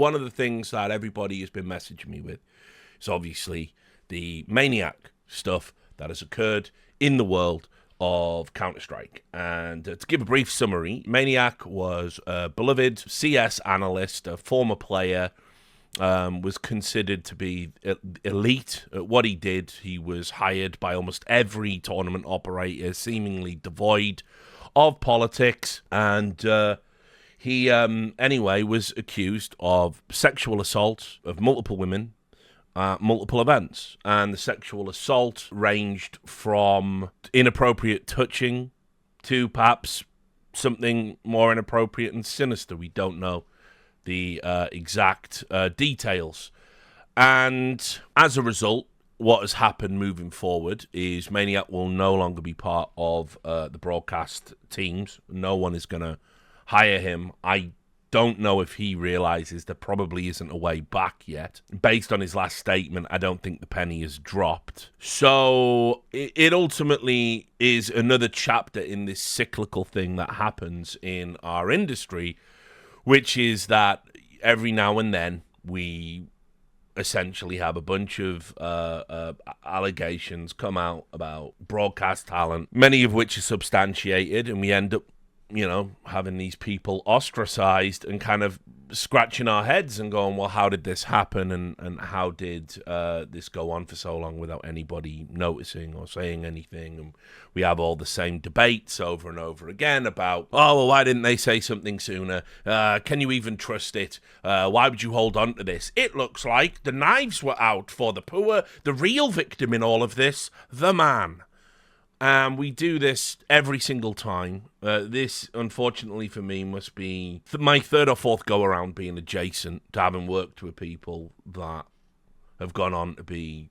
one of the things that everybody has been messaging me with is obviously the Maniac stuff that has occurred in the world of Counter-Strike. And to give a brief summary, Maniac was a beloved CS analyst, a former player, was considered to be elite at what he did. He was hired by almost every tournament operator, seemingly devoid of politics, and he anyway was accused of sexual assault of multiple women, multiple events, and the sexual assault ranged from inappropriate touching to perhaps something more inappropriate and sinister. We don't know the exact details. And as a result, what has happened moving forward is Maniac will no longer be part of the broadcast teams. No one is going to hire him. I don't know if he realizes there probably isn't a way back yet. Based on his last statement, I don't think the penny has dropped. So it ultimately is another chapter in this cyclical thing that happens in our industry, which is that every now and then we essentially have a bunch of allegations come out about broadcast talent, many of which are substantiated, and we end up, having these people ostracized and kind of scratching our heads and going, well, how did this happen, and how did this go on for so long without anybody noticing or saying anything? And we have all the same debates over and over again about, oh, well, why didn't they say something sooner? Can you even trust it? Why would you hold on to this? It looks like the knives were out for the poor. The real victim in all of this, the man. We do this every single time. This, unfortunately for me, must be my third or fourth go-around being adjacent to having worked with people that have gone on to be,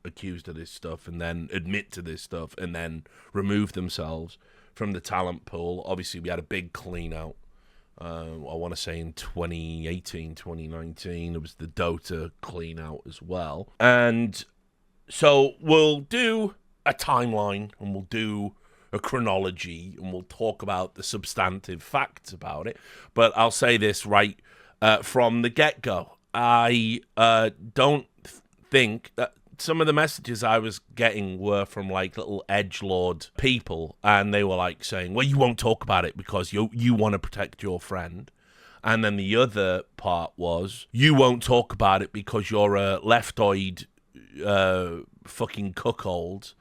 accused of this stuff and then admit to this stuff and then remove themselves from the talent pool. Obviously, we had a big clean-out. I want to say in 2018, 2019, it was the Dota clean-out as well. And so we'll do a timeline and we'll do a chronology and we'll talk about the substantive facts about it. But I'll say this right from the get-go. I don't think that some of the messages I was getting were from like little edgelord people, and they were like saying, well, you won't talk about it because you want to protect your friend. And then the other part was, you won't talk about it because you're a leftoid fucking cuckold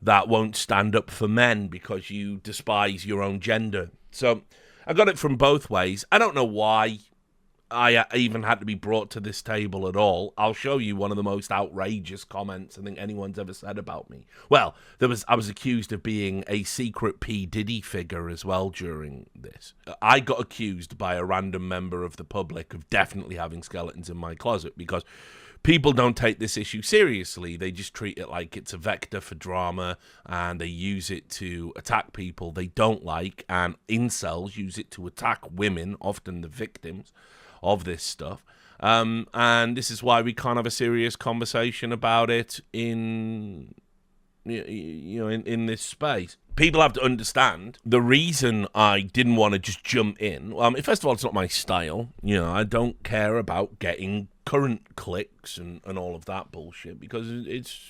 that won't stand up for men because you despise your own gender. So I got it from both ways. I don't know why I even had to be brought to this table at all. I'll show you one of the most outrageous comments I think anyone's ever said about me. Well, I was accused of being a secret P. Diddy figure as well during this. I got accused by a random member of the public of definitely having skeletons in my closet because people don't take this issue seriously. They just treat it like it's a vector for drama, and they use it to attack people they don't like, and incels use it to attack women, often the victims of this stuff. And this is why we can't have a serious conversation about it in this space. People have to understand the reason I didn't want to just jump in. First of all, it's not my style. I don't care about getting current clicks and all of that bullshit because it's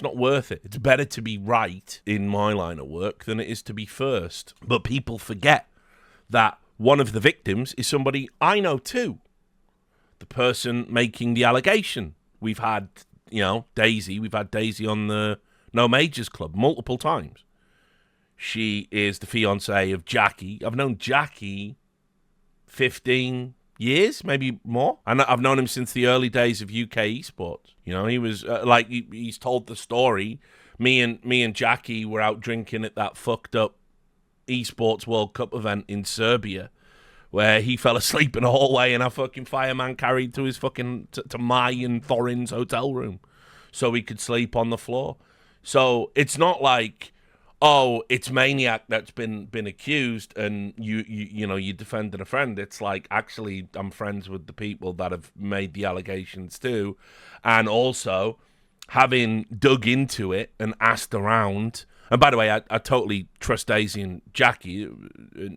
not worth it. It's better to be right in my line of work than it is to be first. But people forget that one of the victims is somebody I know too. The person making the allegation. We've had, Daisy. We've had Daisy on the No Majors Club multiple times. She is the fiancée of Jackie. I've known Jackie 15 years, maybe more. And I've known him since the early days of UK esports. He was he's told the story. Me and Jackie were out drinking at that fucked up esports World Cup event in Serbia, where he fell asleep in a hallway and a fucking fireman carried to his fucking to my and Thorin's hotel room so he could sleep on the floor. So it's not like, oh, it's Maniac that's been accused and you defended a friend. It's like, actually, I'm friends with the people that have made the allegations too. And also, having dug into it and asked around And by the way, I totally trust Daisy and Jackie.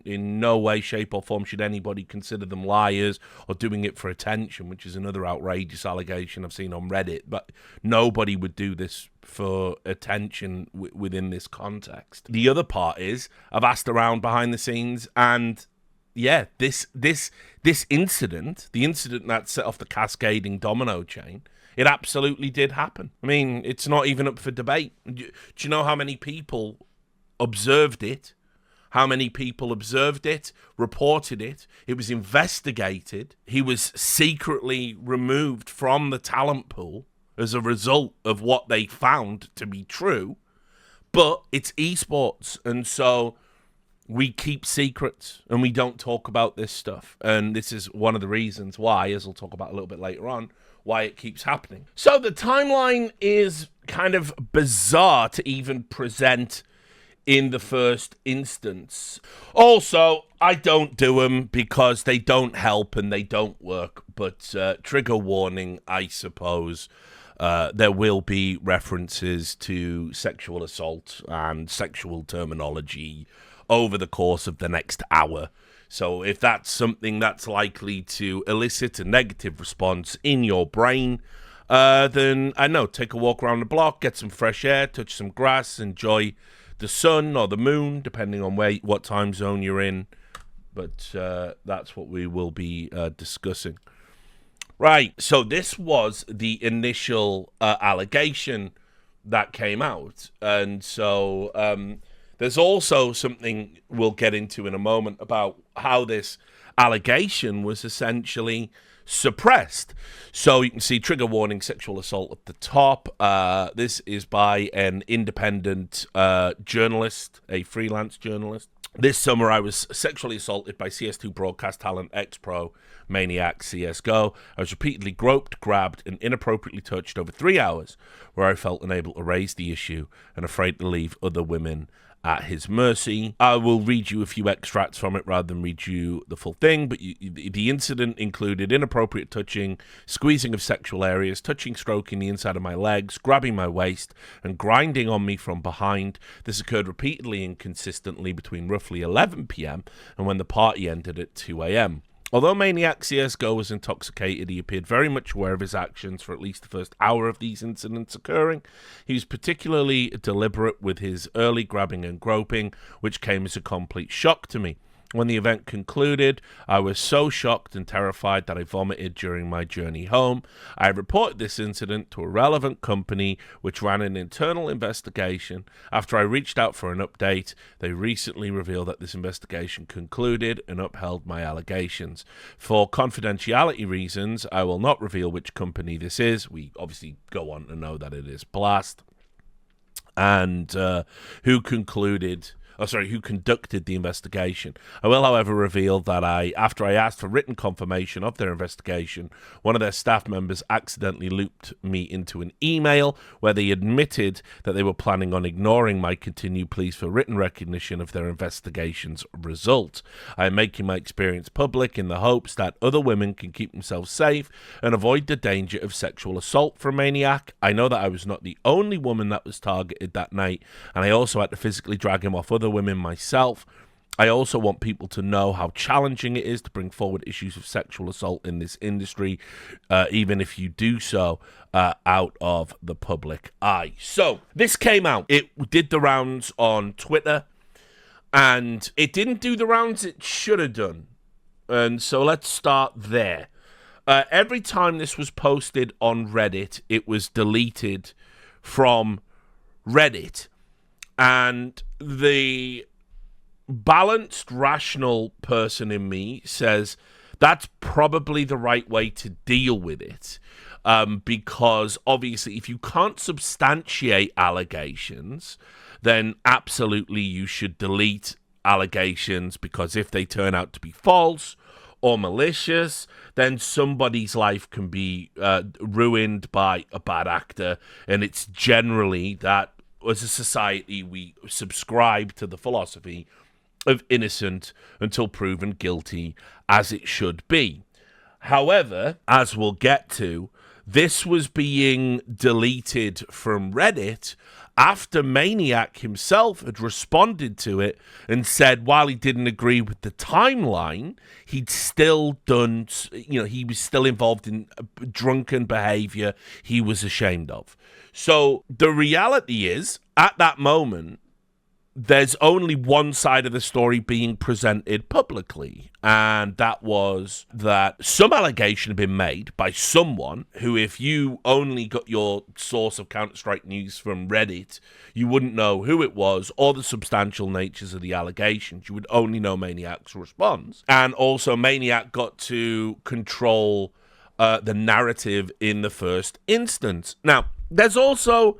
In no way, shape, or form should anybody consider them liars or doing it for attention, which is another outrageous allegation I've seen on Reddit. But nobody would do this for attention within this context. The other part is I've asked around behind the scenes, and yeah, this incident, the incident that set off the cascading domino chain, it absolutely did happen. I mean, it's not even up for debate. Do you know how many people observed it? How many people observed it, reported it? It was investigated. He was secretly removed from the talent pool as a result of what they found to be true. But it's esports, and so we keep secrets and we don't talk about this stuff. And this is one of the reasons why, as we'll talk about a little bit later on, why it keeps happening. So the timeline is kind of bizarre to even present in the first instance. Also, I don't do them because they don't help and they don't work. But trigger warning, I suppose. There will be references to sexual assault and sexual terminology over the course of the next hour. So if that's something that's likely to elicit a negative response in your brain, then I know, take a walk around the block, get some fresh air, touch some grass, enjoy the sun or the moon, depending on what time zone you're in. But that's what we will be discussing. Right, so this was the initial allegation that came out. And so there's also something we'll get into in a moment about how this allegation was essentially suppressed. So you can see trigger warning, sexual assault at the top. This is by an independent journalist, a freelance journalist. This summer, I was sexually assaulted by CS2 broadcast talent ex-pro Maniac CSGO. I was repeatedly groped, grabbed, and inappropriately touched over 3 hours, where I felt unable to raise the issue and afraid to leave other women at his mercy. I will read you a few extracts from it rather than read you the full thing, but the incident included inappropriate touching, squeezing of sexual areas, touching, stroking the inside of my legs, grabbing my waist, and grinding on me from behind. This occurred repeatedly and consistently between roughly 11 p.m. and when the party ended at 2 a.m. Although Maniac CSGO was intoxicated, he appeared very much aware of his actions for at least the first hour of these incidents occurring. He was particularly deliberate with his early grabbing and groping, which came as a complete shock to me. When the event concluded, I was so shocked and terrified that I vomited during my journey home. I reported this incident to a relevant company, which ran an internal investigation. After I reached out for an update, they recently revealed that this investigation concluded and upheld my allegations. For confidentiality reasons, I will not reveal which company this is. We obviously go on to know that it is Blast. And who conducted the investigation. I will, however, reveal that after I asked for written confirmation of their investigation, one of their staff members accidentally looped me into an email where they admitted that they were planning on ignoring my continued pleas for written recognition of their investigation's result. I am making my experience public in the hopes that other women can keep themselves safe and avoid the danger of sexual assault from Maniac. I know that I was not the only woman that was targeted that night, and I also had to physically drag him off other women myself. I also want people to know how challenging it is to bring forward issues of sexual assault in this industry, even if you do so out of the public eye. So this came out. It did the rounds on Twitter, and it didn't do the rounds it should have done. And so let's start there. Every time this was posted on Reddit, it was deleted from Reddit. And the balanced, rational person in me says that's probably the right way to deal with it. Because obviously, if you can't substantiate allegations, then absolutely you should delete allegations, because if they turn out to be false or malicious, then somebody's life can be ruined by a bad actor. And it's generally that, as a society, we subscribe to the philosophy of innocent until proven guilty, as it should be. However, as we'll get to, this was being deleted from Reddit after Maniac himself had responded to it and said while he didn't agree with the timeline, he'd still done, he was still involved in drunken behavior he was ashamed of. So the reality is, at that moment, there's only one side of the story being presented publicly, and that was that some allegation had been made by someone who, if you only got your source of Counter-Strike news from Reddit, you wouldn't know who it was or the substantial natures of the allegations. You would only know Maniac's response. And also, Maniac got to control the narrative in the first instance. Now, there's also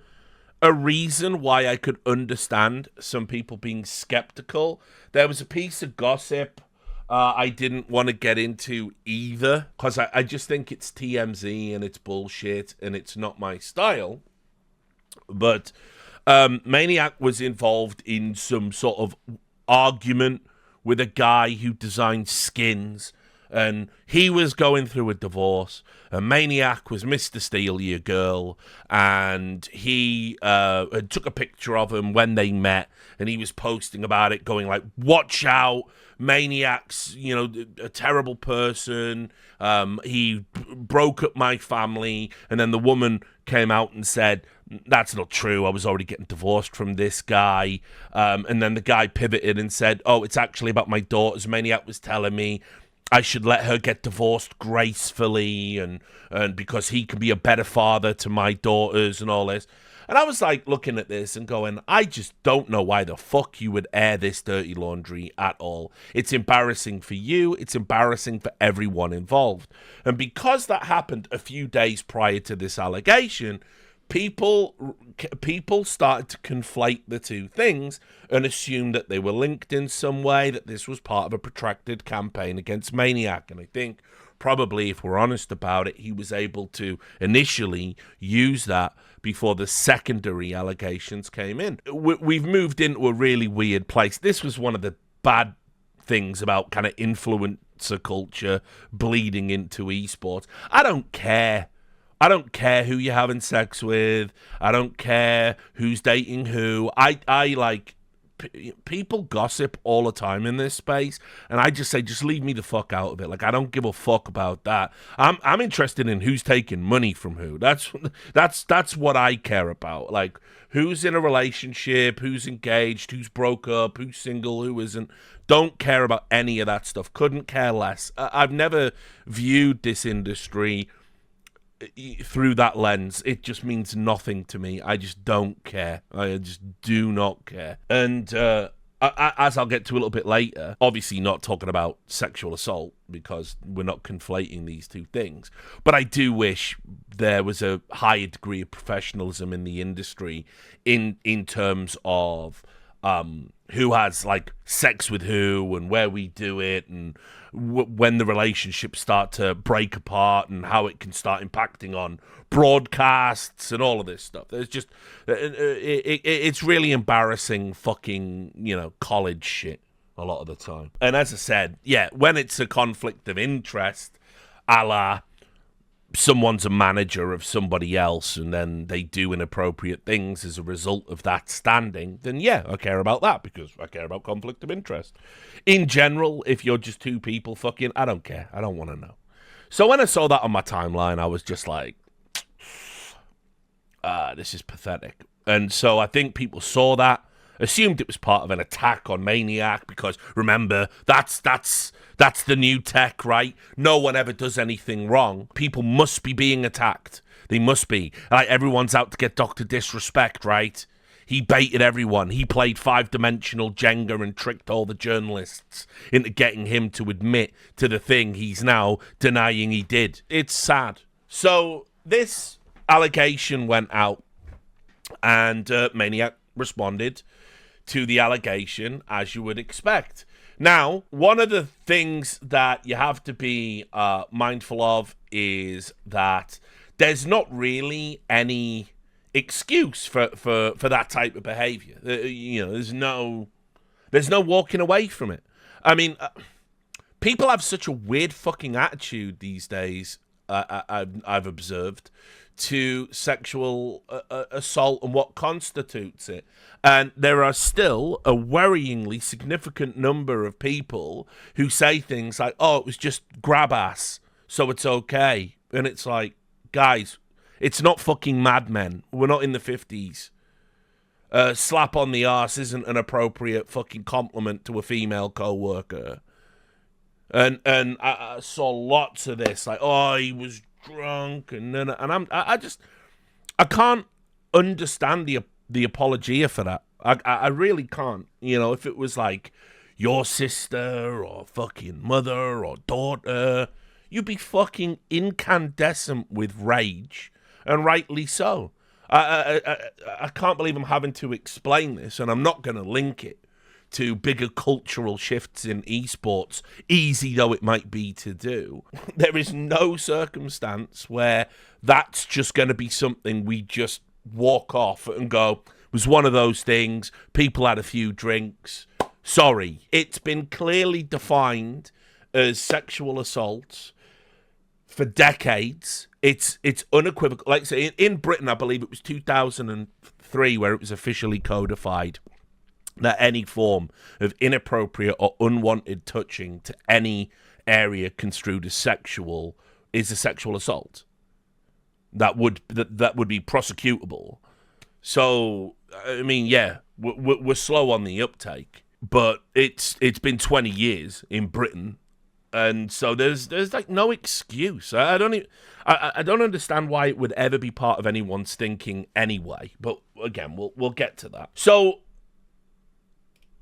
a reason why I could understand some people being skeptical. There was a piece of gossip I didn't want to get into either, because I just think it's TMZ and it's bullshit and it's not my style. But Maniac was involved in some sort of argument with a guy who designed skins, and he was going through a divorce, and Maniac was Mr. Steal Your Girl, and he took a picture of him when they met, and he was posting about it, going like, watch out, Maniac's, a terrible person, he broke up my family. And then the woman came out and said, that's not true, I was already getting divorced from this guy. And then the guy pivoted and said, oh, it's actually about my daughters. Maniac was telling me I should let her get divorced gracefully, and because he can be a better father to my daughters and all this. And I was like looking at this and going, I just don't know why the fuck you would air this dirty laundry at all. It's embarrassing for you. It's embarrassing for everyone involved. And because that happened a few days prior to this allegation, people started to conflate the two things and assume that they were linked in some way, that this was part of a protracted campaign against Maniac. And I think probably, if we're honest about it, he was able to initially use that before the secondary allegations came in. We've moved into a really weird place. This was one of the bad things about kind of influencer culture bleeding into esports. I don't care who you're having sex with. I don't care who's dating who. People gossip all the time in this space, and I just say, just leave me the fuck out of it. Like, I don't give a fuck about that. I'm interested in who's taking money from who. That's what I care about. Like, who's in a relationship, who's engaged, who's broke up, who's single, who isn't. Don't care about any of that stuff. Couldn't care less. I've never viewed this industry through that lens. It just means nothing to me. I just don't care. I just do not care. And as I'll get to a little bit later, obviously not talking about sexual assault, because we're not conflating these two things. But I do wish there was a higher degree of professionalism in the industry in terms of who has like sex with who and where we do it, and when the relationships start to break apart and how it can start impacting on broadcasts and all of this stuff. There's just it's really embarrassing fucking college shit a lot of the time. And as I said, yeah, when it's a conflict of interest, a la someone's a manager of somebody else and then they do inappropriate things as a result of that standing, then yeah, I care about that, because I care about conflict of interest. In general, if you're just two people fucking, I don't care. I don't want to know. So when I saw that on my timeline, I was just like, this is pathetic. And so I think people saw that, assumed it was part of an attack on Maniac, because remember, that's the new tech, right? No one ever does anything wrong. People must be being attacked. They must be. Like, everyone's out to get Dr. Disrespect, right? He baited everyone. He played five-dimensional Jenga and tricked all the journalists into getting him to admit to the thing he's now denying he did. It's sad. So this allegation went out, and Maniac responded to the allegation as you would expect. Now, one of the things that you have to be mindful of is that there's not really any excuse for that type of behavior. There's no walking away from it. I mean, people have such a weird fucking attitude these days I've observed, to sexual assault and what constitutes it. And there are still a worryingly significant number of people who say things like, oh, it was just grab ass, so it's okay. And it's like, guys, it's not fucking Mad Men. We're not in the 50s. Slap on the arse isn't an appropriate fucking compliment to a female co-worker. And I saw lots of this, like, oh, he was drunk, and I can't understand the apologia for that. I really can't. You know, if it was like your sister or fucking mother or daughter, you'd be fucking incandescent with rage, and rightly so. I can't believe I'm having to explain this, and I'm not going to link it to bigger cultural shifts in esports, easy though it might be to do. There is no circumstance where that's just going to be something we just walk off and go, it was one of those things, people had a few drinks. Sorry. It's been clearly defined as sexual assault for decades. It's unequivocal. Like I say, in Britain, I believe it was 2003 where it was officially codified that any form of inappropriate or unwanted touching to any area construed as sexual is a sexual assault. That would be prosecutable. So, I mean, yeah, we're slow on the uptake, but it's been 20 years in Britain. And so there's like no excuse. I don't understand why it would ever be part of anyone's thinking anyway. But again, we'll get to that. So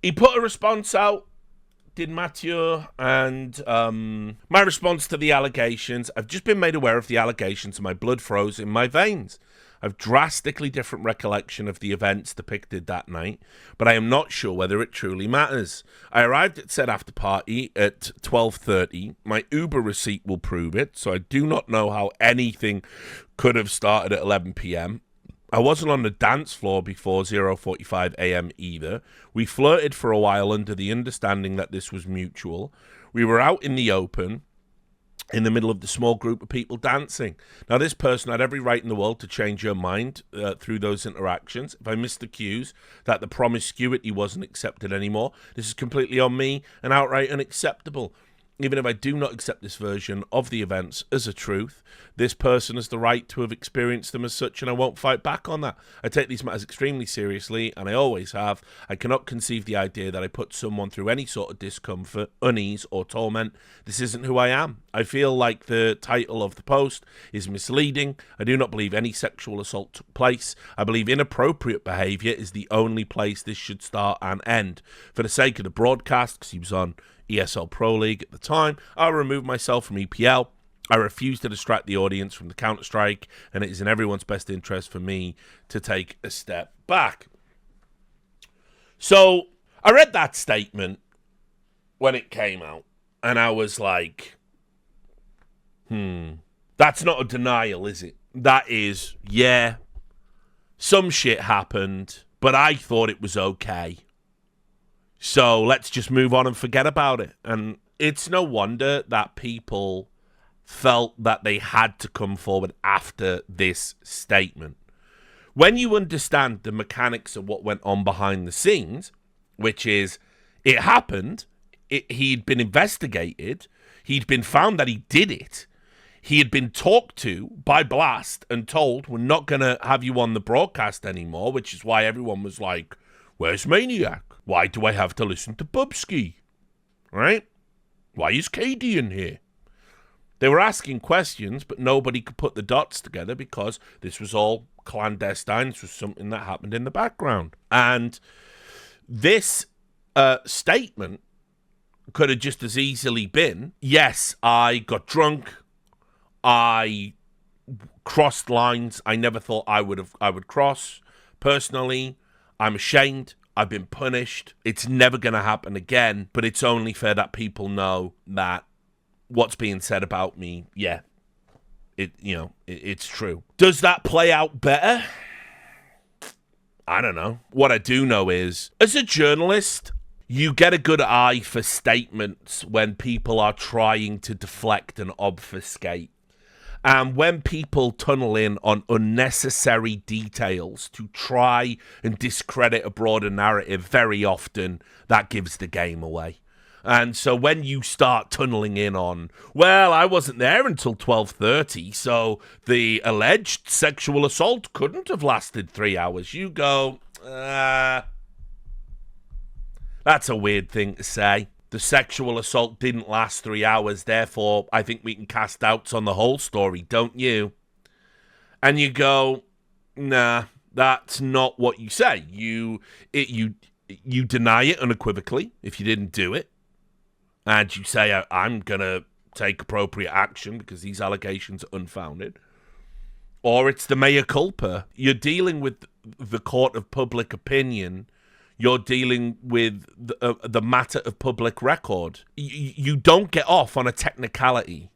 he put a response out, did Mathieu, and my response to the allegations: I've just been made aware of the allegations, and my blood froze in my veins. I've drastically different recollection of the events depicted that night, but I am not sure whether it truly matters. I arrived at said after party at 12:30. My Uber receipt will prove it, so I do not know how anything could have started at 11 p.m. I wasn't on the dance floor before 0:45 a.m. either. We flirted for a while under the understanding that this was mutual. We were out in the open, in the middle of the small group of people dancing. Now, this person had every right in the world to change her mind through those interactions. If I missed the cues that the promiscuity wasn't accepted anymore, this is completely on me and outright unacceptable. Even if I do not accept this version of the events as a truth, this person has the right to have experienced them as such, and I won't fight back on that. I take these matters extremely seriously, and I always have. I cannot conceive the idea that I put someone through any sort of discomfort, unease, or torment. This isn't who I am. I feel like the title of the post is misleading. I do not believe any sexual assault took place. I believe inappropriate behaviour is the only place this should start and end. For the sake of the broadcast, because he was on ESL Pro League at the time, I'll remove myself from EPL. I refuse to distract the audience from the Counter-Strike, and it is in everyone's best interest for me to take a step back. So I read that statement when it came out, and I was like, that's not a denial, is it? That is, yeah, some shit happened, but I thought it was okay. So let's just move on and forget about it. And it's no wonder that people felt that they had to come forward after this statement. When you understand the mechanics of what went on behind the scenes, which is it happened, he'd been investigated, he'd been found that he did it, he had been talked to by Blast and told, we're not going to have you on the broadcast anymore, which is why everyone was like, where's Maniac? Why do I have to listen to Bubsky? Right? Why is KD in here? They were asking questions, but nobody could put the dots together because this was all clandestine. This was something that happened in the background. And this statement could have just as easily been, yes, I got drunk, I crossed lines I never thought I would cross. Personally, I'm ashamed. I've been punished. It's never going to happen again, but it's only fair that people know that what's being said about me, yeah, it's true. Does that play out better? I don't know. What I do know is, as a journalist, you get a good eye for statements when people are trying to deflect and obfuscate. And when people tunnel in on unnecessary details to try and discredit a broader narrative, very often that gives the game away. And so when you start tunneling in on, well, I wasn't there until 12:30, so the alleged sexual assault couldn't have lasted 3 hours, you go, that's a weird thing to say. The sexual assault didn't last 3 hours, therefore I think we can cast doubts on the whole story, don't you? And you go, nah, that's not what you say. You deny it unequivocally if you didn't do it. And you say, I'm going to take appropriate action because these allegations are unfounded. Or it's the mea culpa. You're dealing with the court of public opinion. You're dealing with the matter of public record. You don't get off on a technicality,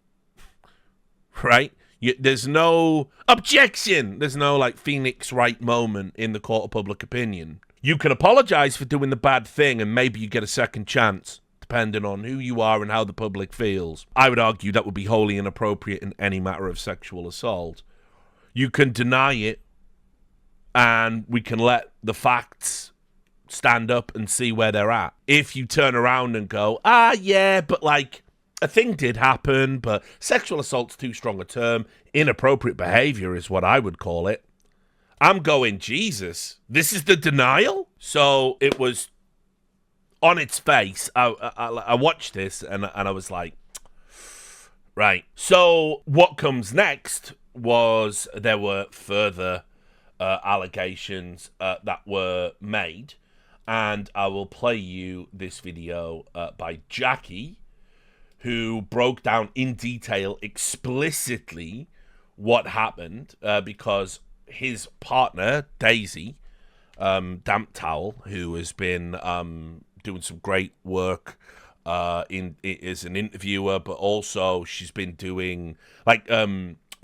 right? There's no objection. There's no, like, Phoenix Wright moment in the court of public opinion. You can apologize for doing the bad thing and maybe you get a second chance, depending on who you are and how the public feels. I would argue that would be wholly inappropriate in any matter of sexual assault. You can deny it, and we can let the facts stand up and see where they're at. If you turn around and go, yeah, but like, a thing did happen, but sexual assault's too strong a term, inappropriate behavior is what I would call it. I'm going, Jesus, this is the denial? So it was on its face. I watched this and I was like, right. So what comes next was there were further allegations that were made, and I will play you this video by Jackie, who broke down in detail explicitly what happened, because his partner, Daisy, Damp Towel, who has been doing some great work as an interviewer, but also she's been doing, like,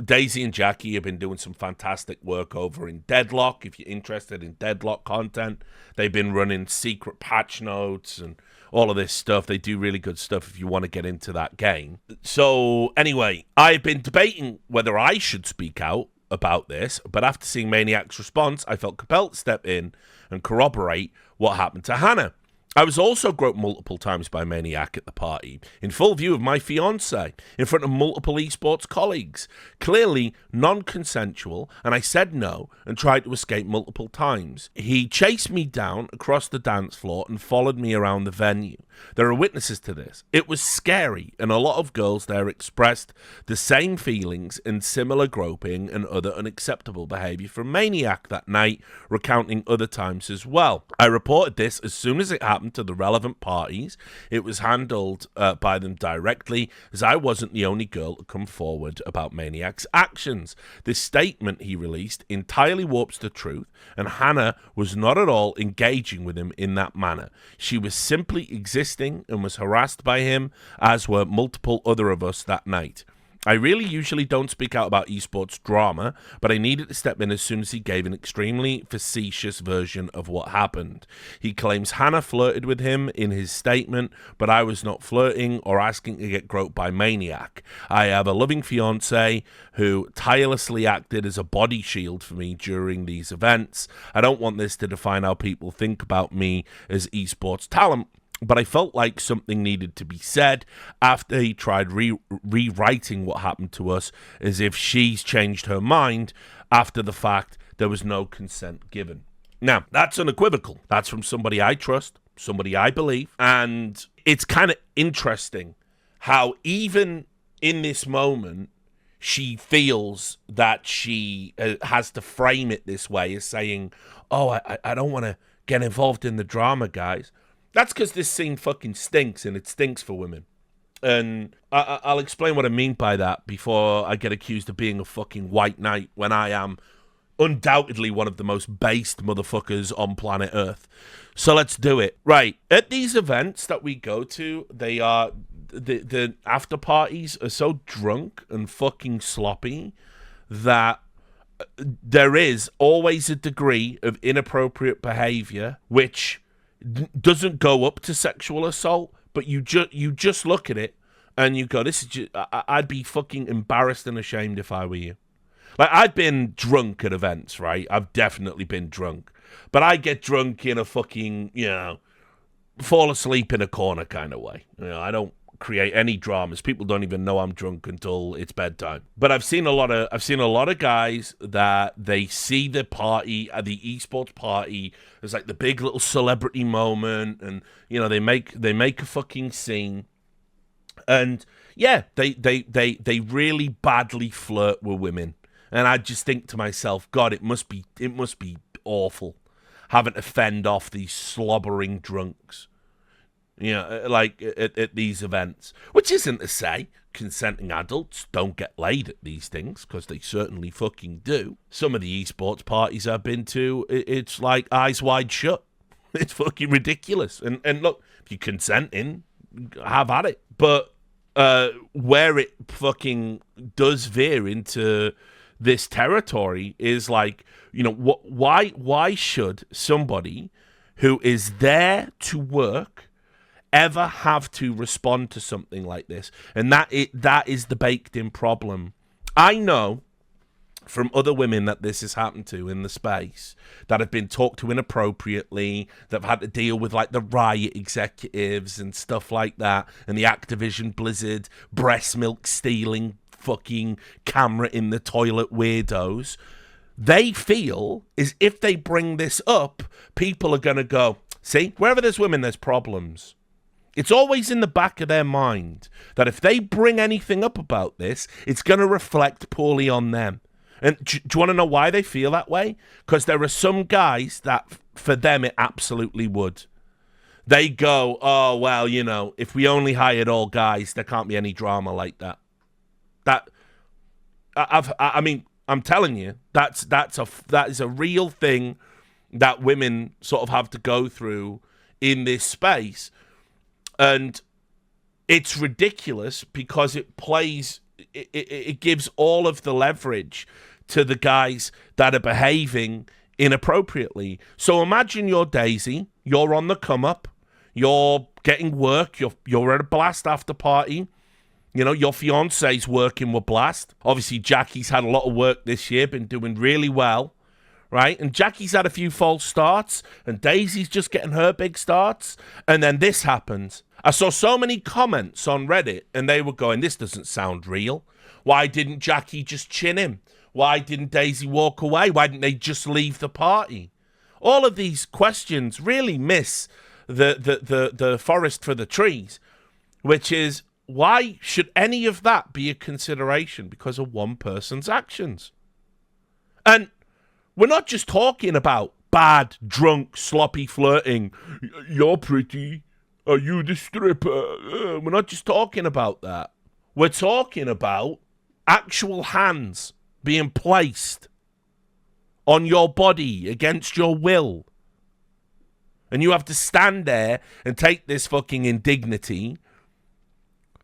Daisy and Jackie have been doing some fantastic work over in Deadlock. If you're interested in Deadlock content, they've been running secret patch notes and all of this stuff. They do really good stuff if you want to get into that game. So anyway, I've been debating whether I should speak out about this, but after seeing Maniac's response, I felt compelled to step in and corroborate what happened to Hannah. I was also groped multiple times by Maniac at the party, in full view of my fiancé, in front of multiple esports colleagues, clearly non-consensual, and I said no and tried to escape multiple times. He chased me down across the dance floor and followed me around the venue. There are witnesses to this. It was scary, and a lot of girls there expressed the same feelings and similar groping and other unacceptable behaviour from Maniac that night, recounting other times as well. I reported this as soon as it happened to the relevant parties. It was handled by them directly, as I wasn't the only girl to come forward about Maniac's actions. This statement he released entirely warps the truth, and Hannah was not at all engaging with him in that manner. She was simply existing and was harassed by him, as were multiple other of us that night. I really usually don't speak out about esports drama, but I needed to step in as soon as he gave an extremely facetious version of what happened. He claims Hannah flirted with him in his statement, but I was not flirting or asking to get groped by Maniac. I have a loving fiancé who tirelessly acted as a body shield for me during these events. I don't want this to define how people think about me as esports talent, but I felt like something needed to be said after he tried rewriting what happened to us as if she's changed her mind after the fact there was no consent given. Now, that's unequivocal. That's from somebody I trust, somebody I believe, and it's kind of interesting how even in this moment, she feels that she has to frame it this way as saying, oh, I don't want to get involved in the drama, guys. That's because this scene fucking stinks, and it stinks for women. And I'll explain what I mean by that before I get accused of being a fucking white knight when I am undoubtedly one of the most based motherfuckers on planet Earth. So let's do it. Right. At these events that we go to, they are... The after parties are so drunk and fucking sloppy that there is always a degree of inappropriate behavior which doesn't go up to sexual assault, but you just look at it and you go, this is just, I'd be fucking embarrassed and ashamed if I were you. Like, I've been drunk at events, right? I've definitely been drunk. But I get drunk in a fucking, fall asleep in a corner kind of way. I don't create any dramas. People don't even know I'm drunk until it's bedtime. But I've seen a lot of guys that they see the party, the esports party, as like the big little celebrity moment, and they make a fucking scene. And yeah, they really badly flirt with women. And I just think to myself, God, it must be awful having to fend off these slobbering drunks, like at these events. Which isn't to say consenting adults don't get laid at these things, because they certainly fucking do. Some of the esports parties I've been to, it's like eyes wide shut. It's fucking ridiculous. And look, if you're consenting, have at it. But where it fucking does veer into this territory is like, why should somebody who is there to work ever have to respond to something like this? And that is the baked in problem. I know from other women that this has happened to in the space, that have been talked to inappropriately, that have had to deal with like the Riot executives and stuff like that, and the Activision Blizzard breast milk stealing fucking camera in the toilet weirdos. They feel as if they bring this up, people are going to go, see, wherever there's women, there's problems. It's always in the back of their mind that if they bring anything up about this, it's going to reflect poorly on them. And do you want to know why they feel that way? Because there are some guys that, for them, it absolutely would. They go, oh, well, if we only hired all guys, there can't be any drama like that. I'm telling you, that is a real thing that women sort of have to go through in this space. And it's ridiculous because it gives all of the leverage to the guys that are behaving inappropriately. So imagine you're Daisy, you're on the come up, you're getting work, you're at a blast after party. Your fiance's working with Blast. Obviously, Jackie's had a lot of work this year, been doing really well, right? And Jackie's had a few false starts, and Daisy's just getting her big starts. And then this happens. I saw so many comments on Reddit, and they were going, this doesn't sound real. Why didn't Jackie just chin him? Why didn't Daisy walk away? Why didn't they just leave the party? All of these questions really miss the forest for the trees, which is, why should any of that be a consideration because of one person's actions? And we're not just talking about bad, drunk, sloppy flirting. You're pretty. Are you the stripper? We're not just talking about that. We're talking about actual hands being placed on your body against your will. And you have to stand there and take this fucking indignity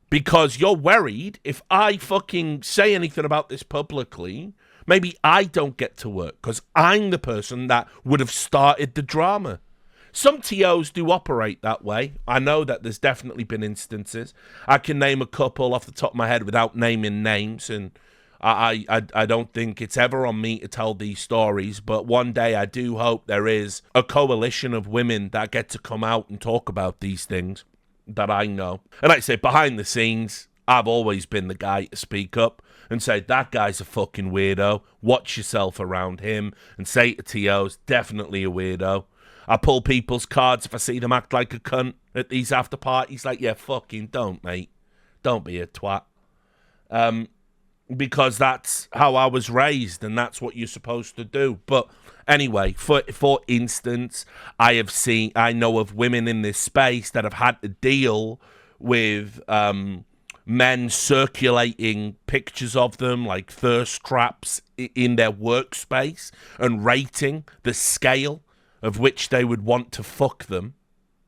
because you're worried if I fucking say anything about this publicly, maybe I don't get to work because I'm the person that would have started the drama. Some TOs do operate that way. I know that there's definitely been instances. I can name a couple off the top of my head without naming names, and I don't think it's ever on me to tell these stories, but one day I do hope there is a coalition of women that get to come out and talk about these things that I know. And like I say, behind the scenes, I've always been the guy to speak up and say, that guy's a fucking weirdo. Watch yourself around him. And say to TOs, definitely a weirdo. I pull people's cards if I see them act like a cunt at these after parties. Like, yeah, fucking don't, mate. Don't be a twat. Because that's how I was raised and that's what you're supposed to do. But anyway, for instance, I know of women in this space that have had to deal with men circulating pictures of them like thirst traps in their workspace and rating the scale of which they would want to fuck them,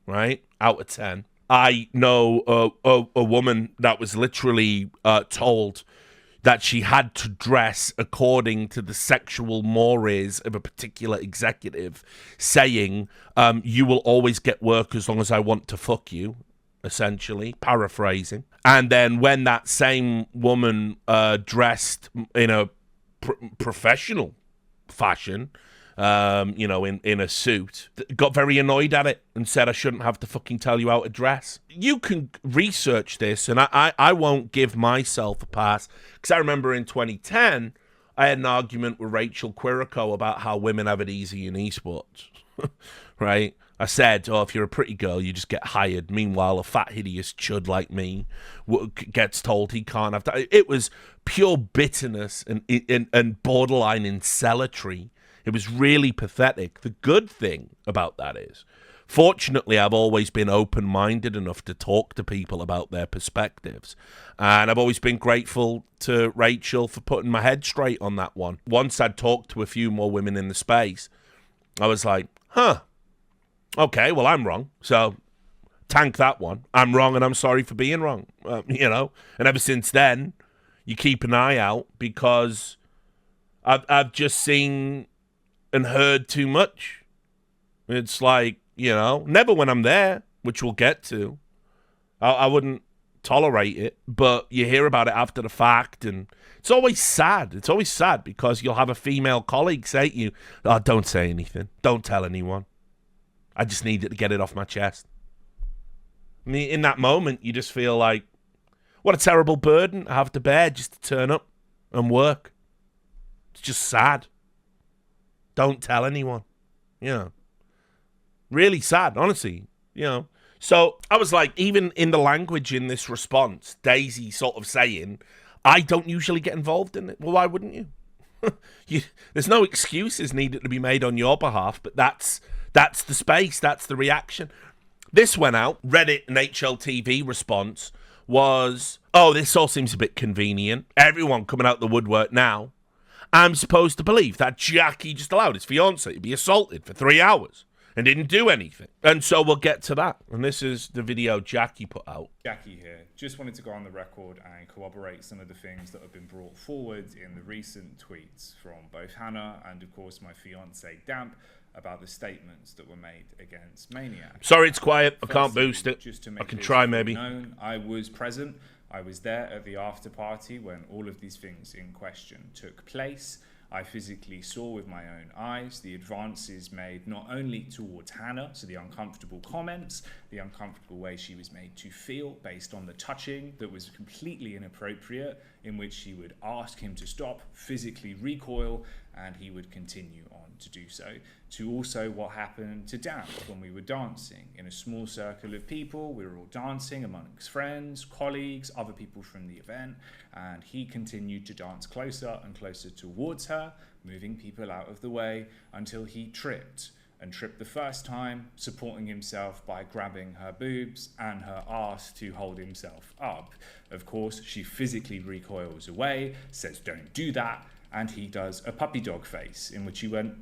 right, out of 10. I know a woman that was literally told that she had to dress according to the sexual mores of a particular executive, saying, you will always get work as long as I want to fuck you, essentially, paraphrasing. And then when that same woman dressed in a professional fashion, in a suit, got very annoyed at it and said I shouldn't have to fucking tell you how to dress. You can research this, and I won't give myself a pass, because I remember in 2010, I had an argument with Rachel Quirico about how women have it easy in esports, right? I said, oh, if you're a pretty girl, you just get hired. Meanwhile, a fat, hideous chud like me gets told he can't have that. It was pure bitterness and borderline incelatry. It was really pathetic. The good thing about that is, fortunately, I've always been open-minded enough to talk to people about their perspectives. And I've always been grateful to Rachel for putting my head straight on that one. Once I'd talked to a few more women in the space, I was like, huh, okay, well, I'm wrong. So tank that one. I'm wrong, and I'm sorry for being wrong. And ever since then, you keep an eye out, because I've just seen and heard too much. It's like, never when I'm there, which we'll get to. I wouldn't tolerate it, but you hear about it after the fact, and it's always sad. It's always sad, because you'll have a female colleague say to you, oh, don't say anything. Don't tell anyone. I just needed to get it off my chest. I mean, in that moment, you just feel like, what a terrible burden I have to bear just to turn up and work. It's just sad. Don't tell anyone. Really sad, honestly. So I was like, even in the language in this response, Daisy sort of saying, I don't usually get involved in it. Well, why wouldn't you? There's no excuses needed to be made on your behalf, but that's the space, that's the reaction. This went out. Reddit and HLTV response was, oh, this all seems a bit convenient. Everyone coming out the woodwork now. I'm supposed to believe that Jackie just allowed his fiancée to be assaulted for 3 hours and didn't do anything. And so we'll get to that. And this is the video Jackie put out. Jackie here. Just wanted to go on the record and corroborate some of the things that have been brought forward in the recent tweets from both Hannah and, of course, my fiancée Damp about the statements that were made against Maniac. Sorry, it's quiet. I can't boost it. Just to make I can try, maybe. Known, I was present. I was there at the after party when all of these things in question took place. I physically saw with my own eyes the advances made not only towards Hannah, so the uncomfortable comments, the uncomfortable way she was made to feel based on the touching that was completely inappropriate, in which she would ask him to stop, physically recoil, and he would continue on to do so, to also what happened to Dan when we were dancing in a small circle of people. We were all dancing amongst friends, colleagues, other people from the event, and he continued to dance closer and closer towards her, moving people out of the way until he tripped. And tripped the first time, supporting himself by grabbing her boobs and her ass to hold himself up. Of course, she physically recoils away, says don't do that, and he does a puppy dog face in which he went,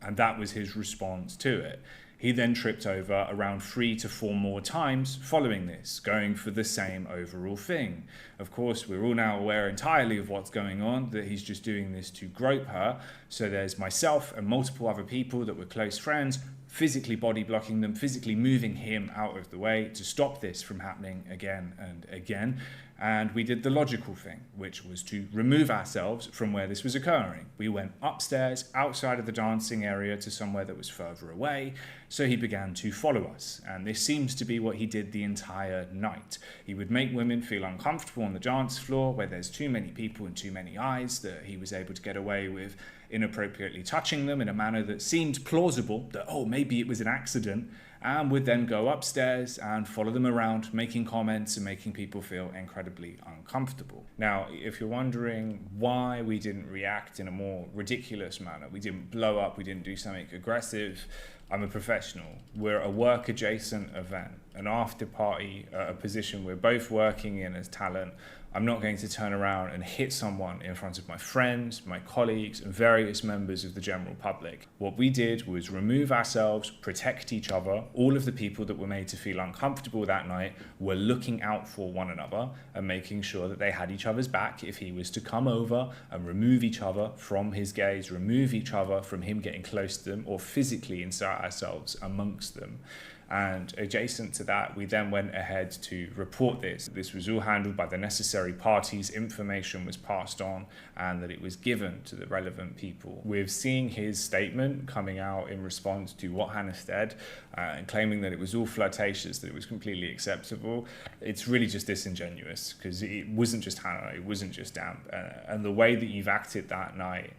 and that was his response to it. He then tripped over around 3 to 4 more times following this, going for the same overall thing. Of course, we're all now aware entirely of what's going on, that he's just doing this to grope her. So there's myself and multiple other people that were close friends, physically body blocking them, physically moving him out of the way to stop this from happening again and again. And we did the logical thing, which was to remove ourselves from where this was occurring. We went upstairs, outside of the dancing area, to somewhere that was further away. So he began to follow us. And this seems to be what he did the entire night. He would make women feel uncomfortable on the dance floor where there's too many people and too many eyes, that he was able to get away with inappropriately touching them in a manner that seemed plausible, that, oh, maybe it was an accident, and would then go upstairs and follow them around, making comments and making people feel incredibly uncomfortable. Now, if you're wondering why we didn't react in a more ridiculous manner, we didn't blow up, we didn't do something aggressive, I'm a professional. We're a work-adjacent event, an after-party, a position we're both working in as talent. I'm not going to turn around and hit someone in front of my friends, my colleagues, and various members of the general public. What we did was remove ourselves, protect each other. All of the people that were made to feel uncomfortable that night were looking out for one another and making sure that they had each other's back if he was to come over and remove each other from his gaze, remove each other from him getting close to them, or physically insert ourselves amongst them. And adjacent to that, we then went ahead to report this. This was all handled by the necessary parties, information was passed on, and that it was given to the relevant people. With seeing his statement coming out in response to what Hannah said, and claiming that it was all flirtatious, that it was completely acceptable, it's really just disingenuous, because it wasn't just Hannah, it wasn't just Damp. And the way that you've acted that night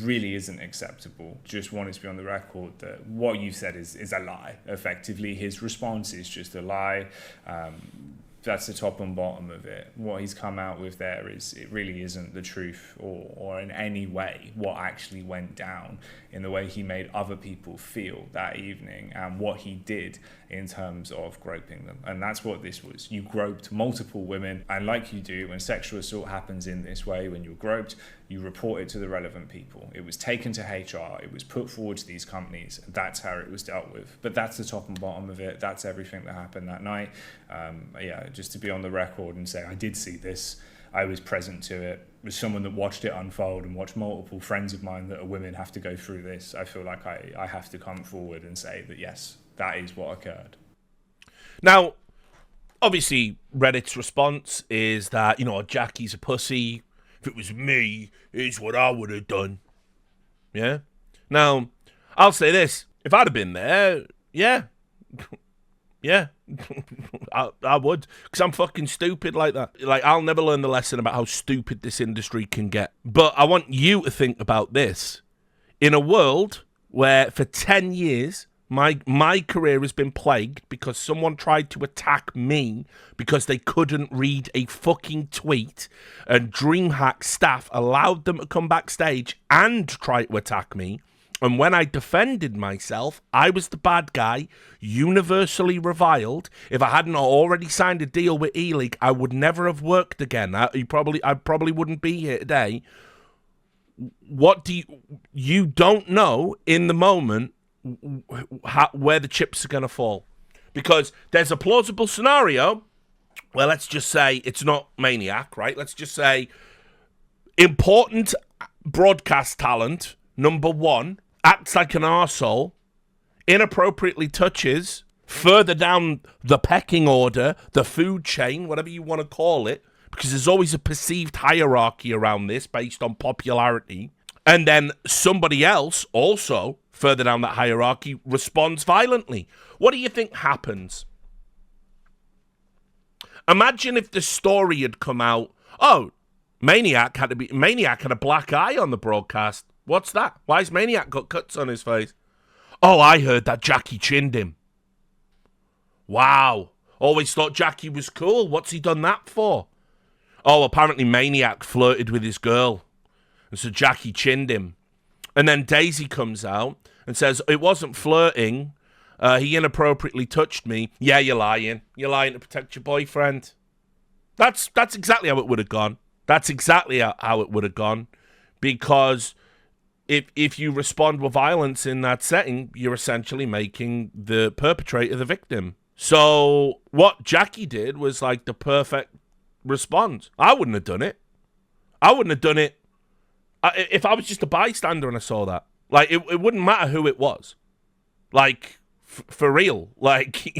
really isn't acceptable. Just wanted to be on the record that what you said is a lie. Effectively, his response is just a lie. That's the top and bottom of it. What he's come out with there is, it really isn't the truth or in any way what actually went down in the way he made other people feel that evening and what he did in terms of groping them. And that's what this was. You groped multiple women, and like you do when sexual assault happens in this way, when you're groped, you report it to the relevant people. It was taken to HR, it was put forward to these companies, and that's how it was dealt with. But that's the top and bottom of it. That's everything that happened that night. Just to be on the record and say I did see this, I was present to it, as someone that watched it unfold and watched multiple friends of mine that are women have to go through this, I feel like I have to come forward and say that yes, that is what occurred. Now, obviously, Reddit's response is that, Jackie's a pussy. If it was me, it's what I would have done. Yeah? Now, I'll say this. If I'd have been there, yeah. Yeah. I would. Because I'm fucking stupid like that. Like, I'll never learn the lesson about how stupid this industry can get. But I want you to think about this. In a world where for 10 years... My career has been plagued because someone tried to attack me because they couldn't read a fucking tweet, and DreamHack staff allowed them to come backstage and try to attack me. And when I defended myself, I was the bad guy, universally reviled. If I hadn't already signed a deal with E-League, I would never have worked again. I probably wouldn't be here today. What do you don't know in the moment where the chips are going to fall, because there's a plausible scenario where, let's just say it's not Maniac, right? Let's just say important broadcast talent, number one, acts like an arsehole, inappropriately touches further down the pecking order, the food chain, whatever you want to call it, because there's always a perceived hierarchy around this based on popularity, and then somebody else also further down that hierarchy responds violently. What do you think happens? Imagine if the story had come out, Maniac had a black eye on the broadcast. What's that? Why's Maniac got cuts on his face? Oh, I heard that Jackie chinned him. Wow. Always thought Jackie was cool. What's he done that for? Oh, apparently Maniac flirted with his girl, and so Jackie chinned him. And then Daisy comes out and says, it wasn't flirting. He inappropriately touched me. Yeah, you're lying. You're lying to protect your boyfriend. That's exactly how it would have gone. That's exactly how it would have gone. Because if you respond with violence in that setting, you're essentially making the perpetrator the victim. So what Jackie did was like the perfect response. I wouldn't have done it. If I was just a bystander and I saw that. Like, it wouldn't matter who it was. Like, for real. Like,